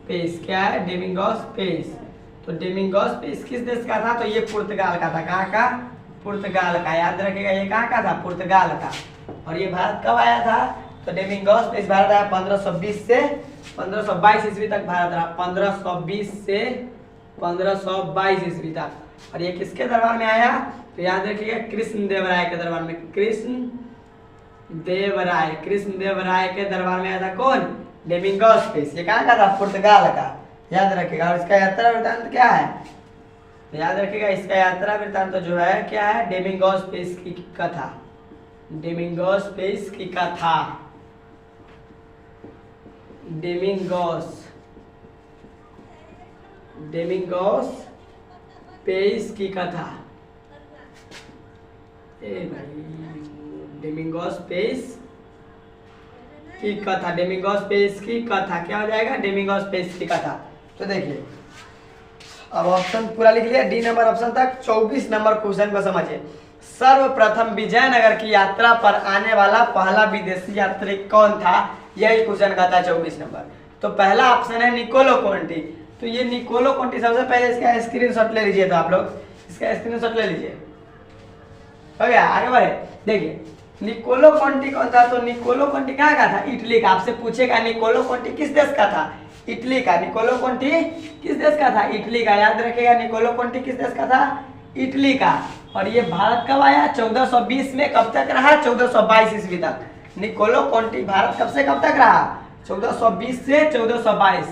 पेस। क्या है? डेमिंगोस पेस। तो डेमिंगोस पेस किस देश का था? तो ये पुर्तगाल का था। कहाँ का? पुर्तगाल का। याद रखिएगा, ये कहाँ का था? पुर्तगाल का। और ये भारत कब आया था? तो डेमिंगोस पेस भारत आया 1520 से 1522 ईस्वी तक भारत रहा। 1520 से 1522 ईस्वी तक। और ये किसके दरबार में आया? तो याद रखिएगा, कृष्णदेवराय के दरबार में। कृष्णदेवराय के दरबार में आया था। कौन? डेमिंगोस पेस। ये कहाँ का था? पुर्तगाल का। याद रखिएगा। और इसका यात्रा वृत्तांत क्या है? तो याद रखिएगा, इसका यात्रा वृत्तांत क्या है? डेमिंगोस पेस की कथा। डेमिंगोस पेस की कथा। डेमिंगोस पेस की कथा। डेमिंगोस पेस की कथा। डेमिंगोस पेस की कथा क्या हो जाएगा? डेमिंगोस पेस की कथा। तो देखिए, अब ऑप्शन पूरा लिख लिया, डी नंबर ऑप्शन तक। 24 नंबर क्वेश्चन को समझिए। सर्वप्रथम विजयनगर की यात्रा पर आने वाला पहला विदेशी यात्री कौन था? यही क्वेश्चन का था 24 नंबर। तो पहला ऑप्शन है निकोलो कोंटी। तो ये निकोलो कोंटी, सबसे पहले इसका स्क्रीनशॉट ले लीजिए। तो आप लोग इसका स्क्रीनशॉट ले लीजिए। हो गया, आगे बढ़े। देखिए, निकोलो कोंटी कौन था? तो निकोलो कोंटी कहाँ का था? इटली का। आपसे पूछेगा निकोलो कोंटी किस देश का था? इटली का। निकोलो कोंटी किस देश का था? इटली का। याद रखिएगा, निकोलो कोंटी किस देश का था? इटली का। और ये भारत कब आया? 1420 में। कब तक रहा? 1422 ईस्वी तक। निकोलो कोंटी भारत कब से कब तक रहा? 1420 से 1422।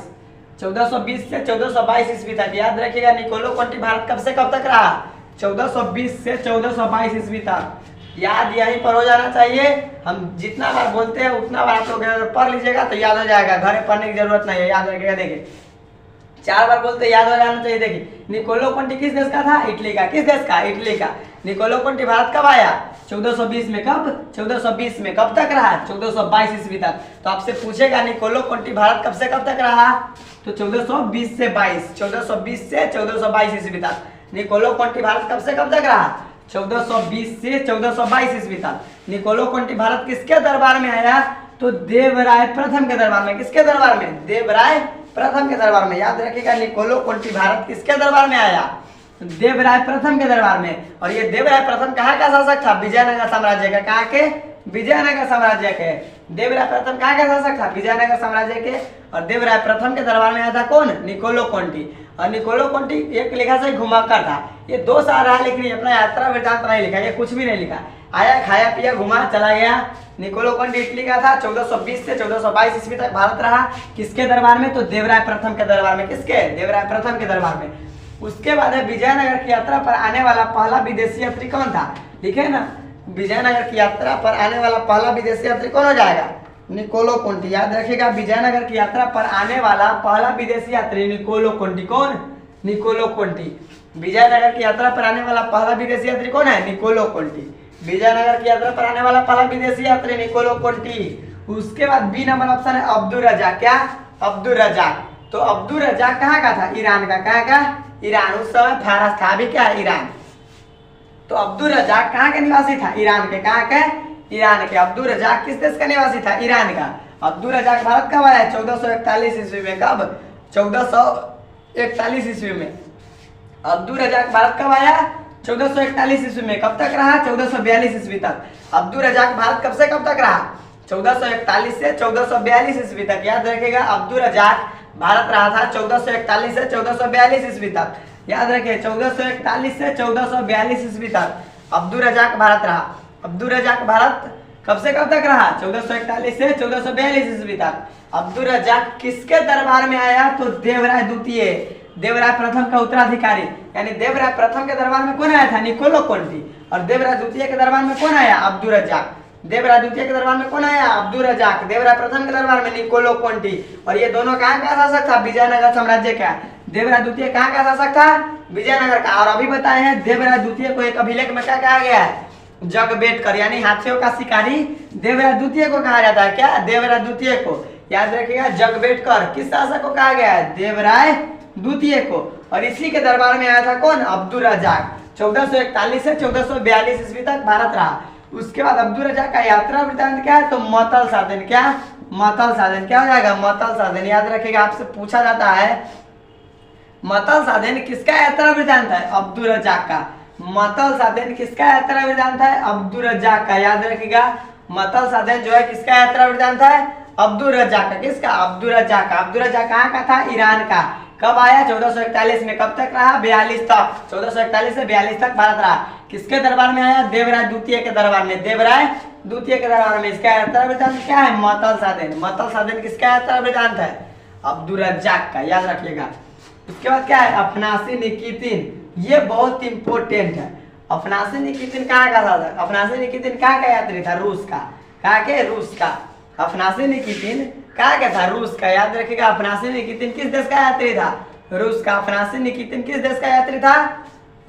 1420 से 1422 ईस्वी तक। याद रखिएगा, निकोलो कोंटी भारत कब से कब तक रहा? 1420 से 1422 ईस्वी तक। याद यहीं पर हो जाना चाहिए। हम जितना बार बोलते हैं उतना बार आप लोग पढ़ लीजिएगा तो याद हो जाएगा। घर में पढ़ने की जरूरत नहीं है। याद रखिएगा। देखिए, 4 बार बोलते याद हो जाना चाहिए। देखिए, निकोलो कोंटी किस देश का था? इटली का। किस देश का? इटली का। निकोलो कोंटी भारत कब आया? 1420 में। कब? 1420 में। कब तक रहा? 1422 ईस्वी तक। तो आपसे पूछेगा निकोलो कोंटी भारत कब से कब तक रहा? तो 1420 से 22, 1420 से 1422 ईस्वी तक। निकोलो कोंटी भारत कब से कब तक रहा? 1420 से 1422 ईस्वी तक। निकोलो कोंटी भारत किसके दरबार में आया? तो देवराय प्रथम के दरबार में। किसके दरबार में? देवराय प्रथम के दरबार में। याद रखिएगा निकोलो कोंटी भारत किसके दरबार में आया? देवराय प्रथम के दरबार में। और ये देवराय प्रथम कहाँ का शासक था? विजयनगर साम्राज्य का। कहाँ के? विजयनगर साम्राज्य के। देवराय प्रथम कहाँ का शासक था? विजयनगर साम्राज्य के। और देवराय प्रथम के दरबार में आया था कौन? Niccolo Conti. और निकोलो कोंटी एक लिखा से घुमाकर था। ये 2 साल रहा लेकिन अपना यात्रा वृत्तांत नहीं लिखा, ये कुछ भी नहीं लिखा। आया, खाया पिया, घुमा, चला गया। निकोलो कोंटी इटली का था। 1420 से 1422 ईस्वी तक भारत रहा। किसके दरबार में? तो देवराय प्रथम के दरबार में। किसके? देवराय प्रथम के दरबार में। उसके बाद है विजयनगर की यात्रा पर आने वाला पहला विदेशी यात्री कौन था? लिखे ना, विजयनगर की यात्रा पर आने वाला पहला विदेशी यात्री कौन हो जाएगा? Niccolo Conti. याद रखिएगा विजयनगर की यात्रा पर आने वाला पहला विदेशी यात्री निकोलो कोंटी। कौन? Niccolo Conti. विजयनगर की यात्रा पर आने वाला पहला विदेशी यात्री कौन है? Niccolo Conti. विजयनगर की यात्रा पर आने वाला पहला विदेशी यात्री निकोलो कोंटी। उसके बाद बी नंबर ऑप्शन है अब्दुल रजाक। क्या? अब्दुल रजाक। तो अब्दुल रजाक कहाँ का था? ईरान का। कहाँ का? ईरान। उस समय फारस था, अभी क्या है? ईरान। तो अब्दुल रजाक कहाँ का निवासी था? ईरान के। कहाँ के? ईरान के। अब्दुल रजाक किस देश का निवासी था? ईरान का। अब्दुल रजाक भारत कब आया? 1441 ईस्वी में। कब? 1441 ईस्वी में। अब्दुल रजाक भारत कब आया? 1441 ईस्वी में। कब तक रहा? 1442 ईस्वी तक। अब्दुल रजाक भारत कब से कब तक रहा? 1441 से 1442 ईस्वी तक। याद रखिएगा अब्दुल रजाक भारत रहा था 1441 से 1442 ईस्वी तक। याद रखिए 1441 से 1442 ईस्वी तक अब्दुल रजाक भारत रहा। अब्दुल रजाक भारत कब से कब तक रहा? 1441 से 1442 ईस्वी तक। अब्दुल रजाक किसके दरबार में आया? तो देवराय द्वितीय, देवराय प्रथम का उत्तराधिकारी। यानी देवराय प्रथम के दरबार में कौन आया था? Niccolo Conti. और देवराय द्वितीय के दरबार में कौन आया? अब्दुल रजाक। देवराय द्वितीय के दरबार में कौन आया? अब्दुल रजाक। देवराय प्रथम के दरबार में निकोलो कोंटी। और ये दोनों कहाँ का शासक था? विजयनगर साम्राज्य का। देवराय द्वितीय कहाँ का शासक था? विजयनगर का। और अभी बताए हैं देवराय द्वितीय को एक अभिलेख में क्या कहा गया है? जगबेटकर, यानी हाथियों का शिकारी देवराय द्वितीय को कहा जाता है। क्या? देवराय द्वितीय को। याद रखिएगा जगबेटकर किस शासक को कहा गया है? देवराय द्वितीय को। और इसी के दरबार में आया था कौन? अब्दुल रजाक। 1441 से 1442 ईस्वी तक भारत रहा। उसके बाद अब्दुल रजाक का यात्रा वृत्तांत क्या है? तो मतल साधन। क्या? मतल साधन। क्या हो जाएगा? मतल साधन। याद रखिएगा आपसे पूछा जाता है मतल साधन किसका यात्रा वृत्तांत है? अब्दुल रजाक का। मतल साधन किसका यात्रा वृत्तांत है? अब्दुल रजाक का। याद रखिएगा मतल साधन जो है किसका यात्रा वृत्तांत है? अब्दुल रजाक का। किसका? अब्दुल रजाक का। अब्दुल रजाक कहाँ का था? ईरान का। कब आया? 1441 में। कब तक रहा? 42 तक। 1441 से 42 तक भारत रहा। किसके दरबार में आया? देवराय द्वितीय के दरबार में। देवराय द्वितीय के दरबार में। इसका यात्रा वृत्तांत क्या है? मतल साधन। मतल साधन किसका यात्रा वृत्तांत है? अब्दुल रजाक का। याद रखिएगा। उसके बाद क्या है? अफनासी निकितिन। ये बहुत इंपोर्टेंट है। अफनासी निकितिन कहाँ का शासक? अफनासी निकितिन कहाँ का यात्री था? रूस का। कहाँ के? रूस का। अफनासी निकितिन कहाँ का था? रूस का। याद रखिएगा अफनासी निकितिन किस देश का यात्री था? रूस का। अफनासी निकितिन किस देश का यात्री था?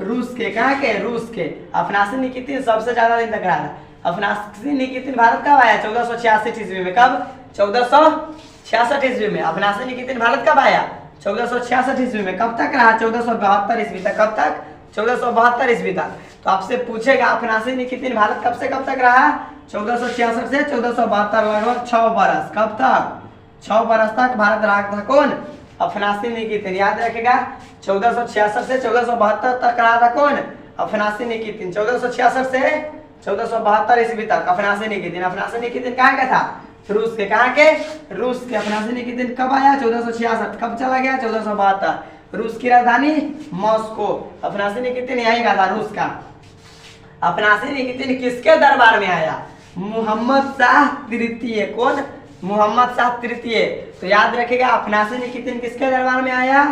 रूस के। कहाँ के? रूस के। अफनासी निकितिन सबसे ज्यादा दिन तक रहा। अफनासी निकितिन भारत कब आया? 1466 ईस्वी में। कब? 1466 ईस्वी में। अफनासी निकितिन भारत कब आया? 1466 ईस्वी में। कब तक रहा? 1472 ईस्वी तक। कब तक? 1472 ईस्वी तक। तो आपसे पूछेगा अफनासी निकितिन भारत कब से कब तक रहा? 1466 से 1472, लगभग 6 बरस। कब तक? 6 बरस तक भारत रहा था कौन? अफनासी निकितिन। याद रखेगा 1466 से 1472 तक रहा था कौन? अफनासी निकितिन। 1466 से 1472 ईस्वी तक अफनासी निकितिन। अफनासी निकितिन कहाँ का था? रूस के। कहाँ के? रूस के। अफनासी निकितिन कब आया? 1466। कब चला गया? 1472। रूस की राजधानी मॉस्को। अफनासी निकितिन यही का था, रूस का। अफनासी निकितिन किसके दरबार में आया? मोहम्मद शाह तृतीय। कौन? मोहम्मद शाह तृतीय। तो याद रखिएगा अफनासी निकितिन किसके दरबार में आया?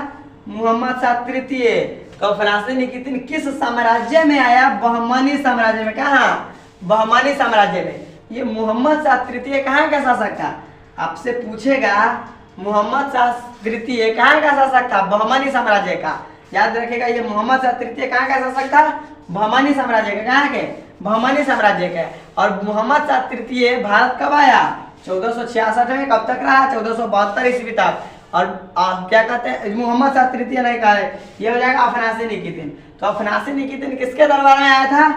मोहम्मद शाह तृतीय। तो अफनासी निकितिन किस साम्राज्य में आया? बहमनी साम्राज्य में। कहाँ? बहमनी साम्राज्य में। ये मोहम्मद शाह तृतीय कहाँ का शासक था? आपसे पूछेगा मोहम्मद शाह तृतीय कहाँ का शासक था? बहमनी साम्राज्य का। याद रखेगा ये मोहम्मद शाह तृतीय कहाँ का शासक था? बहमानी साम्राज्य का, कहाँ के बहमानी साम्राज्य का। और मोहम्मद शाह तृतीय भारत कब आया 1466 में, कब तक रहा 1472 ईस्वी तक। और क्या कहते हैं मोहम्मद शाह तृतीय नहीं कहा है, ये हो जाएगा अफनासी निकितिन। तो अफनासी निकितिन किसके दरबार में आया था,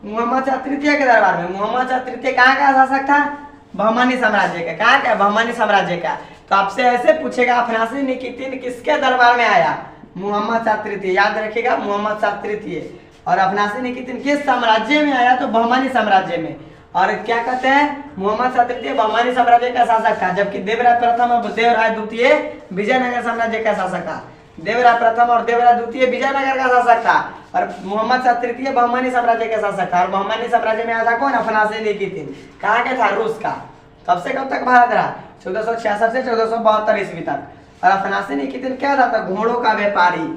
मोहम्मद शाह तृतीय के दरबार में। मोहम्मद शाह तृतीय कहाँ का शासक था, बहमानी साम्राज्य का, कहाँ का बहमानी साम्राज्य का। तो आपसे ऐसे पूछेगा अफनासी निकितिन किसके दरबार में आया, मोहम्मद शाह तृतीय, याद रखिएगा मोहम्मद शाह तृतीय। और अफनासी निकितिन किस साम्राज्य में आया, तो बहमानी साम्राज्य में। और क्या कहते हैं मोहम्मद शाह तृतीय बहमानी साम्राज्य का शासक था, जबकि देवराय प्रथम और देवराय द्वितीय विजयनगर साम्राज्य का शासक था। देवराय प्रथम और देवराय द्वितीय विजयनगर का शासक था और मोहम्मद शाह तृतीय बहमानी साम्राज्य का शासक था। और बहमानी साम्राज्य में आया था कौन, अफनासी निकितिन, कहाँ के था, रूस का। कब से कब तक भारत रहा, 1466 से 1472 ईस्वी तक। और अफनासी निकितिन क्या था, घोड़ों का व्यापारी।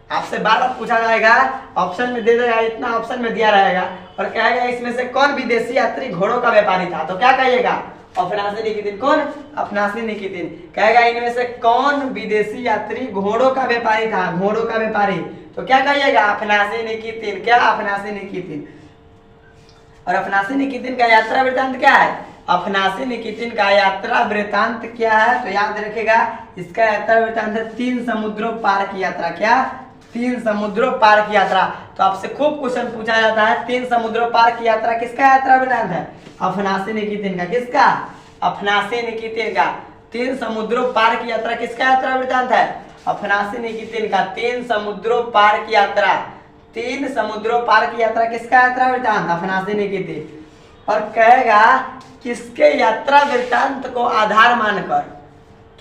आपसे बार बार पूछा जाएगा, ऑप्शन में दे देगा, इतना ऑप्शन में दिया रहेगा और कहेगा इसमें से कौन विदेशी यात्री घोड़ों का व्यापारी था, तो क्या कहिएगा अफनासी निकितिन। कौन, अफनासी निकितिन। कहेगा इनमें से कौन विदेशी यात्री घोड़ों का व्यापारी था, घोड़ों का व्यापारी, तो क्या कहिएगा अफनासी निकितिन। क्या, अफनासी निकितिन। और अफनासी निकितिन का यात्रा वृत्तांत क्या है, अफनासी निकितिन का यात्रा वृत्तांत क्या है, तो याद रखेगा इसका यात्रा वृत्तांत है 3 समुद्रों पार की यात्रा। क्या, 3 समुद्रों पार की यात्रा। तो आपसे खूब क्वेश्चन पूछा जाता है 3 समुद्रों पार की यात्रा किसका यात्रा वृत्तांत है, अफनासी निकितिन का। किसका, अफनासी निकितिन का। 3 समुद्रों पार की यात्रा किसका यात्रा वृत्तांत है, अफनासी निकितिन का। 3 समुद्रों पार की यात्रा, 3 समुद्रों पार की यात्रा किसका यात्रा वृत्तांत, अफनासी निकितिन। और कहेगा किसके यात्रा वृत्तांत को आधार मानकर,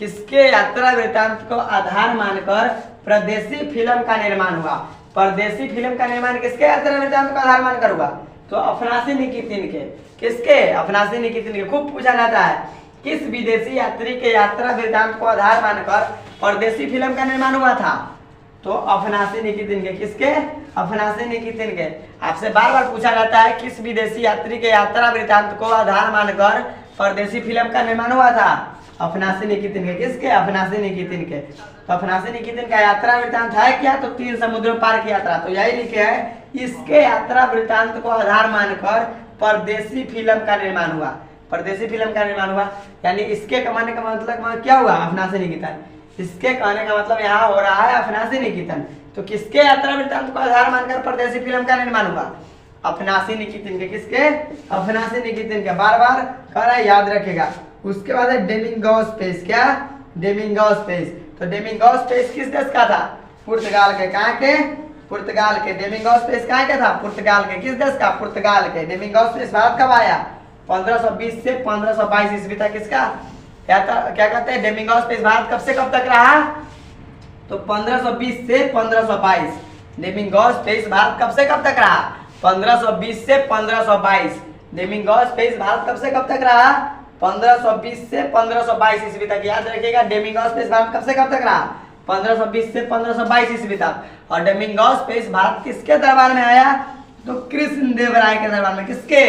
किसके यात्रा वृत्तांत को आधार मानकर परदेसी फिल्म का निर्माण हुआ। परदेसी फिल्म का निर्माण किसके यात्रा वृत्तांत को आधार मानकर हुआ, तो अफनासी निकितिन के। किसके, अफनासी निकितिन के। खूब पूछा जाता है किस विदेशी यात्री के यात्रा वृत्तांत को आधार मानकर परदेसी फिल्म का निर्माण हुआ था, तो अफनासी निकितिन के। किसके, अफनासी निकितिन के। आपसे बार बार पूछा जाता है किस विदेशी यात्री के यात्रा वृत्तांत को आधार मानकर परदेसी फिल्म का निर्माण हुआ था, अफनासी निकितिन के। किसके, अफनासी निकितिन के। तो अफनासी निकितिन का यात्रा वृत्तांत है क्या, तो 3 समुद्रों पार की यात्रा। तो यही लिखे है इसके यात्रा वृत्तांत को आधार मानकर परदेसी फिल्म का निर्माण हुआ, परदेसी फिल्म का निर्माण हुआ। यानी इसके कहने का मतलब क्या हुआ, अफनासी निकितिन। इसके कहने का मतलब यहाँ हो रहा है अफनासी निकितिन। तो किसके यात्रा वृत्तांत को आधार मानकर परदेसी फिल्म का निर्माण हुआ, अफनासी निकितिन के। किसके, अफनासी निकितिन के। बार बार कह रहा है, याद रखेगा। उसके बाद है डोमिंगोस पेस। क्या, डोमिंगोस पेस। तो डोमिंगोस पेस किस देश का था, पुर्तगाल के। कहाँ के, पुर्तगाल के। डोमिंगोस पेस कहाँ के था, पुर्तगाल के। किस देश का, पुर्तगाल के। डोमिंगोस पेस भारत कब आया, 1520 से 1522 ईस्वी तक। किसका क्या कहते हैं, डोमिंगोस पेस भारत कब से कब तक रहा, तो 1520 से 1522। डोमिंगोस पेस भारत कब से कब तक रहा, 1520 से 1522। डोमिंगोस पेस भारत कब से कब तक रहा, 1520 से 1522 ईस्वी तक। याद रखिएगा डोमिंगोस पेस भारत कब से कब तक रहा, 1520 से 1522 ईस्वी तक। और डोमिंगोस पेस भारत किसके दरबार में आया, तो कृष्णदेवराय के दरबार में। किसके,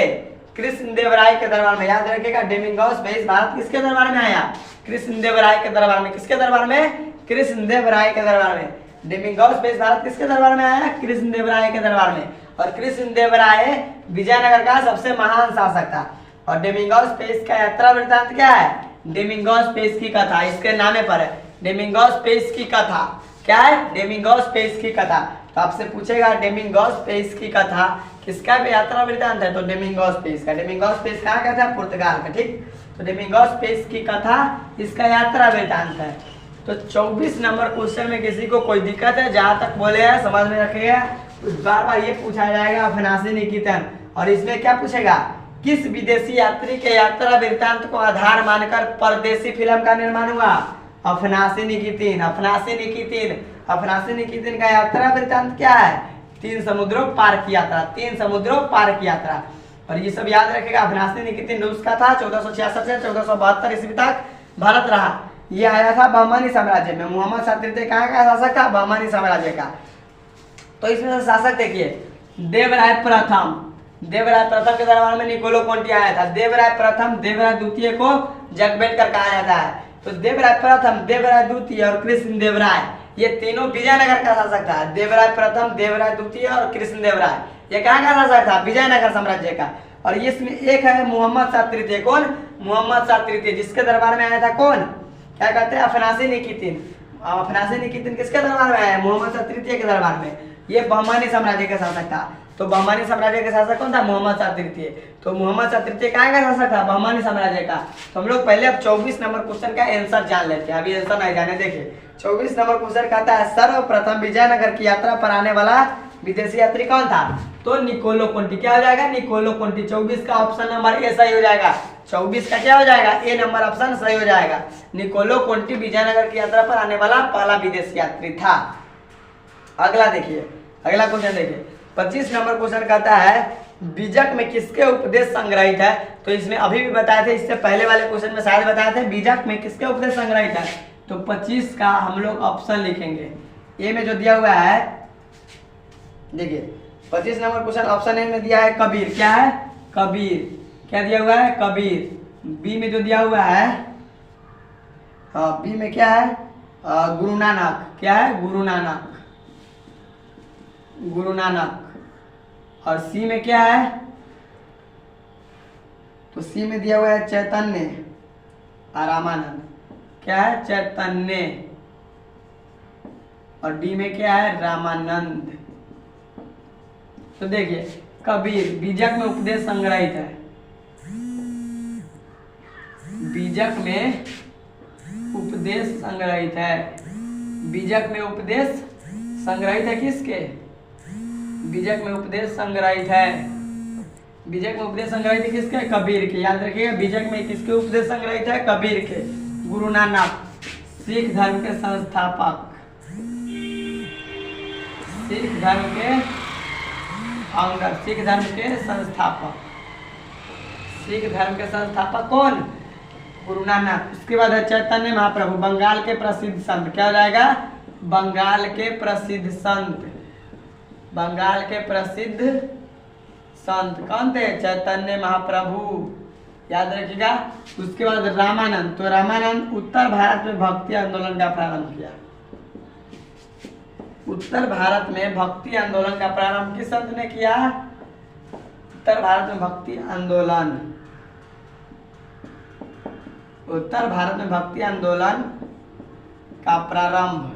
कृष्णदेवराय के दरबार में। याद रखिएगा डोमिंगोस पेस भारत किसके दरबार में आया, कृष्णदेवराय के दरबार में। किसके दरबार में, कृष्णदेवराय के दरबार में। डोमिंगोस पेस भारत किसके दरबार में आया, कृष्णदेवराय के दरबार में। और कृष्णदेवराय विजयनगर का सबसे महान शासक था। और डोमिंगोस पेस का यात्रा वृत्तांत क्या है, डोमिंगोस पेस की कथा, इसके नामे पर है डोमिंगोस पेस की कथा। क्या है, डोमिंगोस पेस की कथा। तो आपसे पूछेगा डोमिंगोस पेस की कथा किसका भी यात्रा वृत्तांत है, तो डोमिंगोस पेस का। डोमिंगोस पेस कहाँ का था, पुर्तगाल का। ठीक, तो डोमिंगोस पेस की कथा इसका यात्रा वृत्तांत है। तो 24 नंबर क्वेश्चन में किसी को कोई दिक्कत है, जहां तक बोले हैं समझ में रखिएगा। बार बार ये पूछा जाएगा अफनासी निकितिन। और इसमें क्या पूछेगा, किस विदेशी यात्री के यात्रा वृत्तांत को आधार मानकर परदेसी फिल्म का निर्माण हुआ, अफनासी निकितिन। अफनासी निकितिन, अफनासी निकितिन का यात्रा वृत्तांत क्या है, 3 समुद्रों पार की यात्रा, 3 समुद्रों पार की यात्रा। और ये सब याद रखेगा। अफनासी निकितिन रूस का था, 1466 से 1472 ईस्वी तक भारत रहा। ये आया था बहमानी साम्राज्य में। मोहम्मद शाह तृतीय कहाँ का शासक था, बहमानी साम्राज्य का। तो इसमें से शासक देखिए, देवराय प्रथम, देवराय प्रथम के दरबार में निकोलो कोंटी आया था। देवराय प्रथम, देवराय द्वितीय को जगबेटकर कहा जाता है। तो देवराय प्रथम, देवराय द्वितीय और कृष्णदेवराय, ये तीनों विजयनगर का शासक था। देवराय प्रथम, देवराय द्वितीय और कृष्ण देवराय, ये कहाँ का शासक था? विजयनगर साम्राज्य का। और इसमें एक है मोहम्मद शाह तृतीय। कौन? मोहम्मद शाह तृतीय, जिसके दरबार में आया था कौन? क्या कहते हैं? अफनासी निकितिन। अफनासी निकितिन किसके दरबार में आया? मोहम्मद शाह तृतीय के दरबार में। ये बहमानी साम्राज्य का शासक था। तो बहमानी साम्राज्य का शासक कौन था? मोहम्मद शाह तृतीय। तो मोहम्मद शाह तृतीय कहाँ का शासक था? बहमानी साम्राज्य का। तो हम लोग पहले अब 24 नंबर क्वेश्चन का आंसर जान लेते हैं। अभी आंसर नहीं जाने, देखिए 24 नंबर क्वेश्चन कहता है सर्वप्रथम विजयनगर की यात्रा पर आने वाला विदेशी यात्री कौन था? तो निकोलो कोंटी। क्या हो जाएगा? Niccolo Conti. 24 का ऑप्शन नंबर ए सही हो जाएगा। 24 का क्या हो जाएगा? ए नंबर ऑप्शन सही हो जाएगा। निकोलो कोंटी विजयनगर की यात्रा पर आने वाला पहला विदेशी यात्री था। अगला देखिए, अगला क्वेश्चन देखिए 25 नंबर क्वेश्चन कहता है बीजक में किसके उपदेश संग्रहित है? तो इसमें अभी भी बताए थे, इससे पहले वाले क्वेश्चन में शायद बताए थे बीजक में किसके उपदेश संग्रहित है। तो 25 का हम लोग ऑप्शन लिखेंगे। ए में जो दिया हुआ है, देखिए 25 नंबर क्वेश्चन ऑप्शन ए में दिया है कबीर। क्या है? कबीर। क्या दिया हुआ है? कबीर। बी में जो दिया हुआ है, बी में क्या है? गुरु नानक। क्या है? गुरु नानक। गुरु नानक। और सी में क्या है? तो सी में दिया हुआ है चैतन्य और रामानंद। क्या है? चैतन्य। और डी में क्या है? रामानंद। तो देखिए कबीर बीजक में उपदेश संग्रहित है। बीजक में उपदेश संग्रहित है। बीजक में उपदेश संग्रहित है किसके? बीजक में उपदेश संग्रहित है। बीजक में उपदेश संग्रहित है किसके? कबीर के। याद रखिएगा बीजक में किसके उपदेश संग्रहित है? कबीर के। गुरु नानक सिख धर्म के संस्थापक। सिख धर्म के फाउंडर, सिख धर्म के संस्थापक। सिख धर्म के संस्थापक कौन? गुरु नानक। उसके बाद है चैतन्य महाप्रभु, बंगाल के प्रसिद्ध संत। क्या हो जाएगा? बंगाल के प्रसिद्ध संत। बंगाल के प्रसिद्ध संत कौन थे? चैतन्य महाप्रभु। याद रखिएगा। उसके बाद रामानंद। तो रामानंद उत्तर भारत में भक्ति आंदोलन का प्रारंभ किया। उत्तर भारत में भक्ति आंदोलन का प्रारंभ किस संत ने किया? उत्तर भारत में भक्ति आंदोलन। उत्तर भारत में भक्ति आंदोलन का प्रारंभ।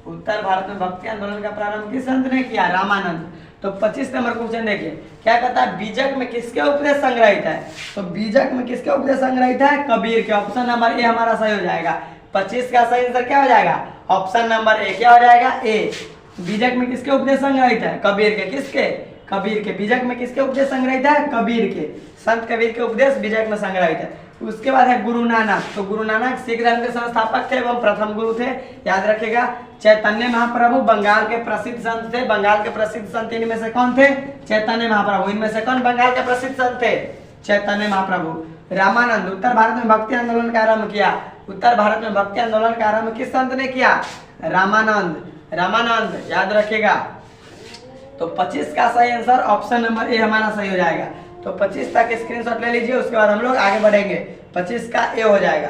उत्तर भारत में भक्ति आंदोलन का प्रारंभ किस संत ने किया? रामानंद। तो 25 नंबर क्वेश्चन देखिए क्या कहता है बीजक में किसके उपदेश संग्रहित है? तो बीजक में किसके उपदेश संग्रहित है? कबीर के। ऑप्शन नंबर ए हमारा सही हो जाएगा। 25 का सही आंसर क्या हो जाएगा? Option number A. क्या हो जाएगा? ए। बीजक में किसके उपदेश संग्रहित है? कबीर के। किसके? कबीर के। बीजक में किसके उपदेश संग्रहित है? कबीर के। संत कबीर के उपदेश बीजक में संग्रहित है। उसके बाद है गुरु नानक। तो गुरु नानक सिख धर्म के संस्थापक थे एवं प्रथम गुरु थे। याद रखिएगा। चैतन्य महाप्रभु बंगाल के प्रसिद्ध संत थे। बंगाल के प्रसिद्ध संत इनमें से कौन थे? चैतन्य महाप्रभु। इनमें से कौन बंगाल के प्रसिद्ध संत थे? चैतन्य महाप्रभु। रामानंद उत्तर भारत में भक्ति आंदोलन का आरंभ किया। उत्तर भारत में भक्ति आंदोलन का आरंभ किस संत ने किया? रामानंद। रामानंद। याद रखिएगा। तो 25 का सही आंसर ऑप्शन नंबर ए हमारा सही हो जाएगा। तो 25 तक स्क्रीनशॉट ले लीजिए, उसके बाद हम लोग आगे बढ़ेंगे। 25 का ए हो जाएगा।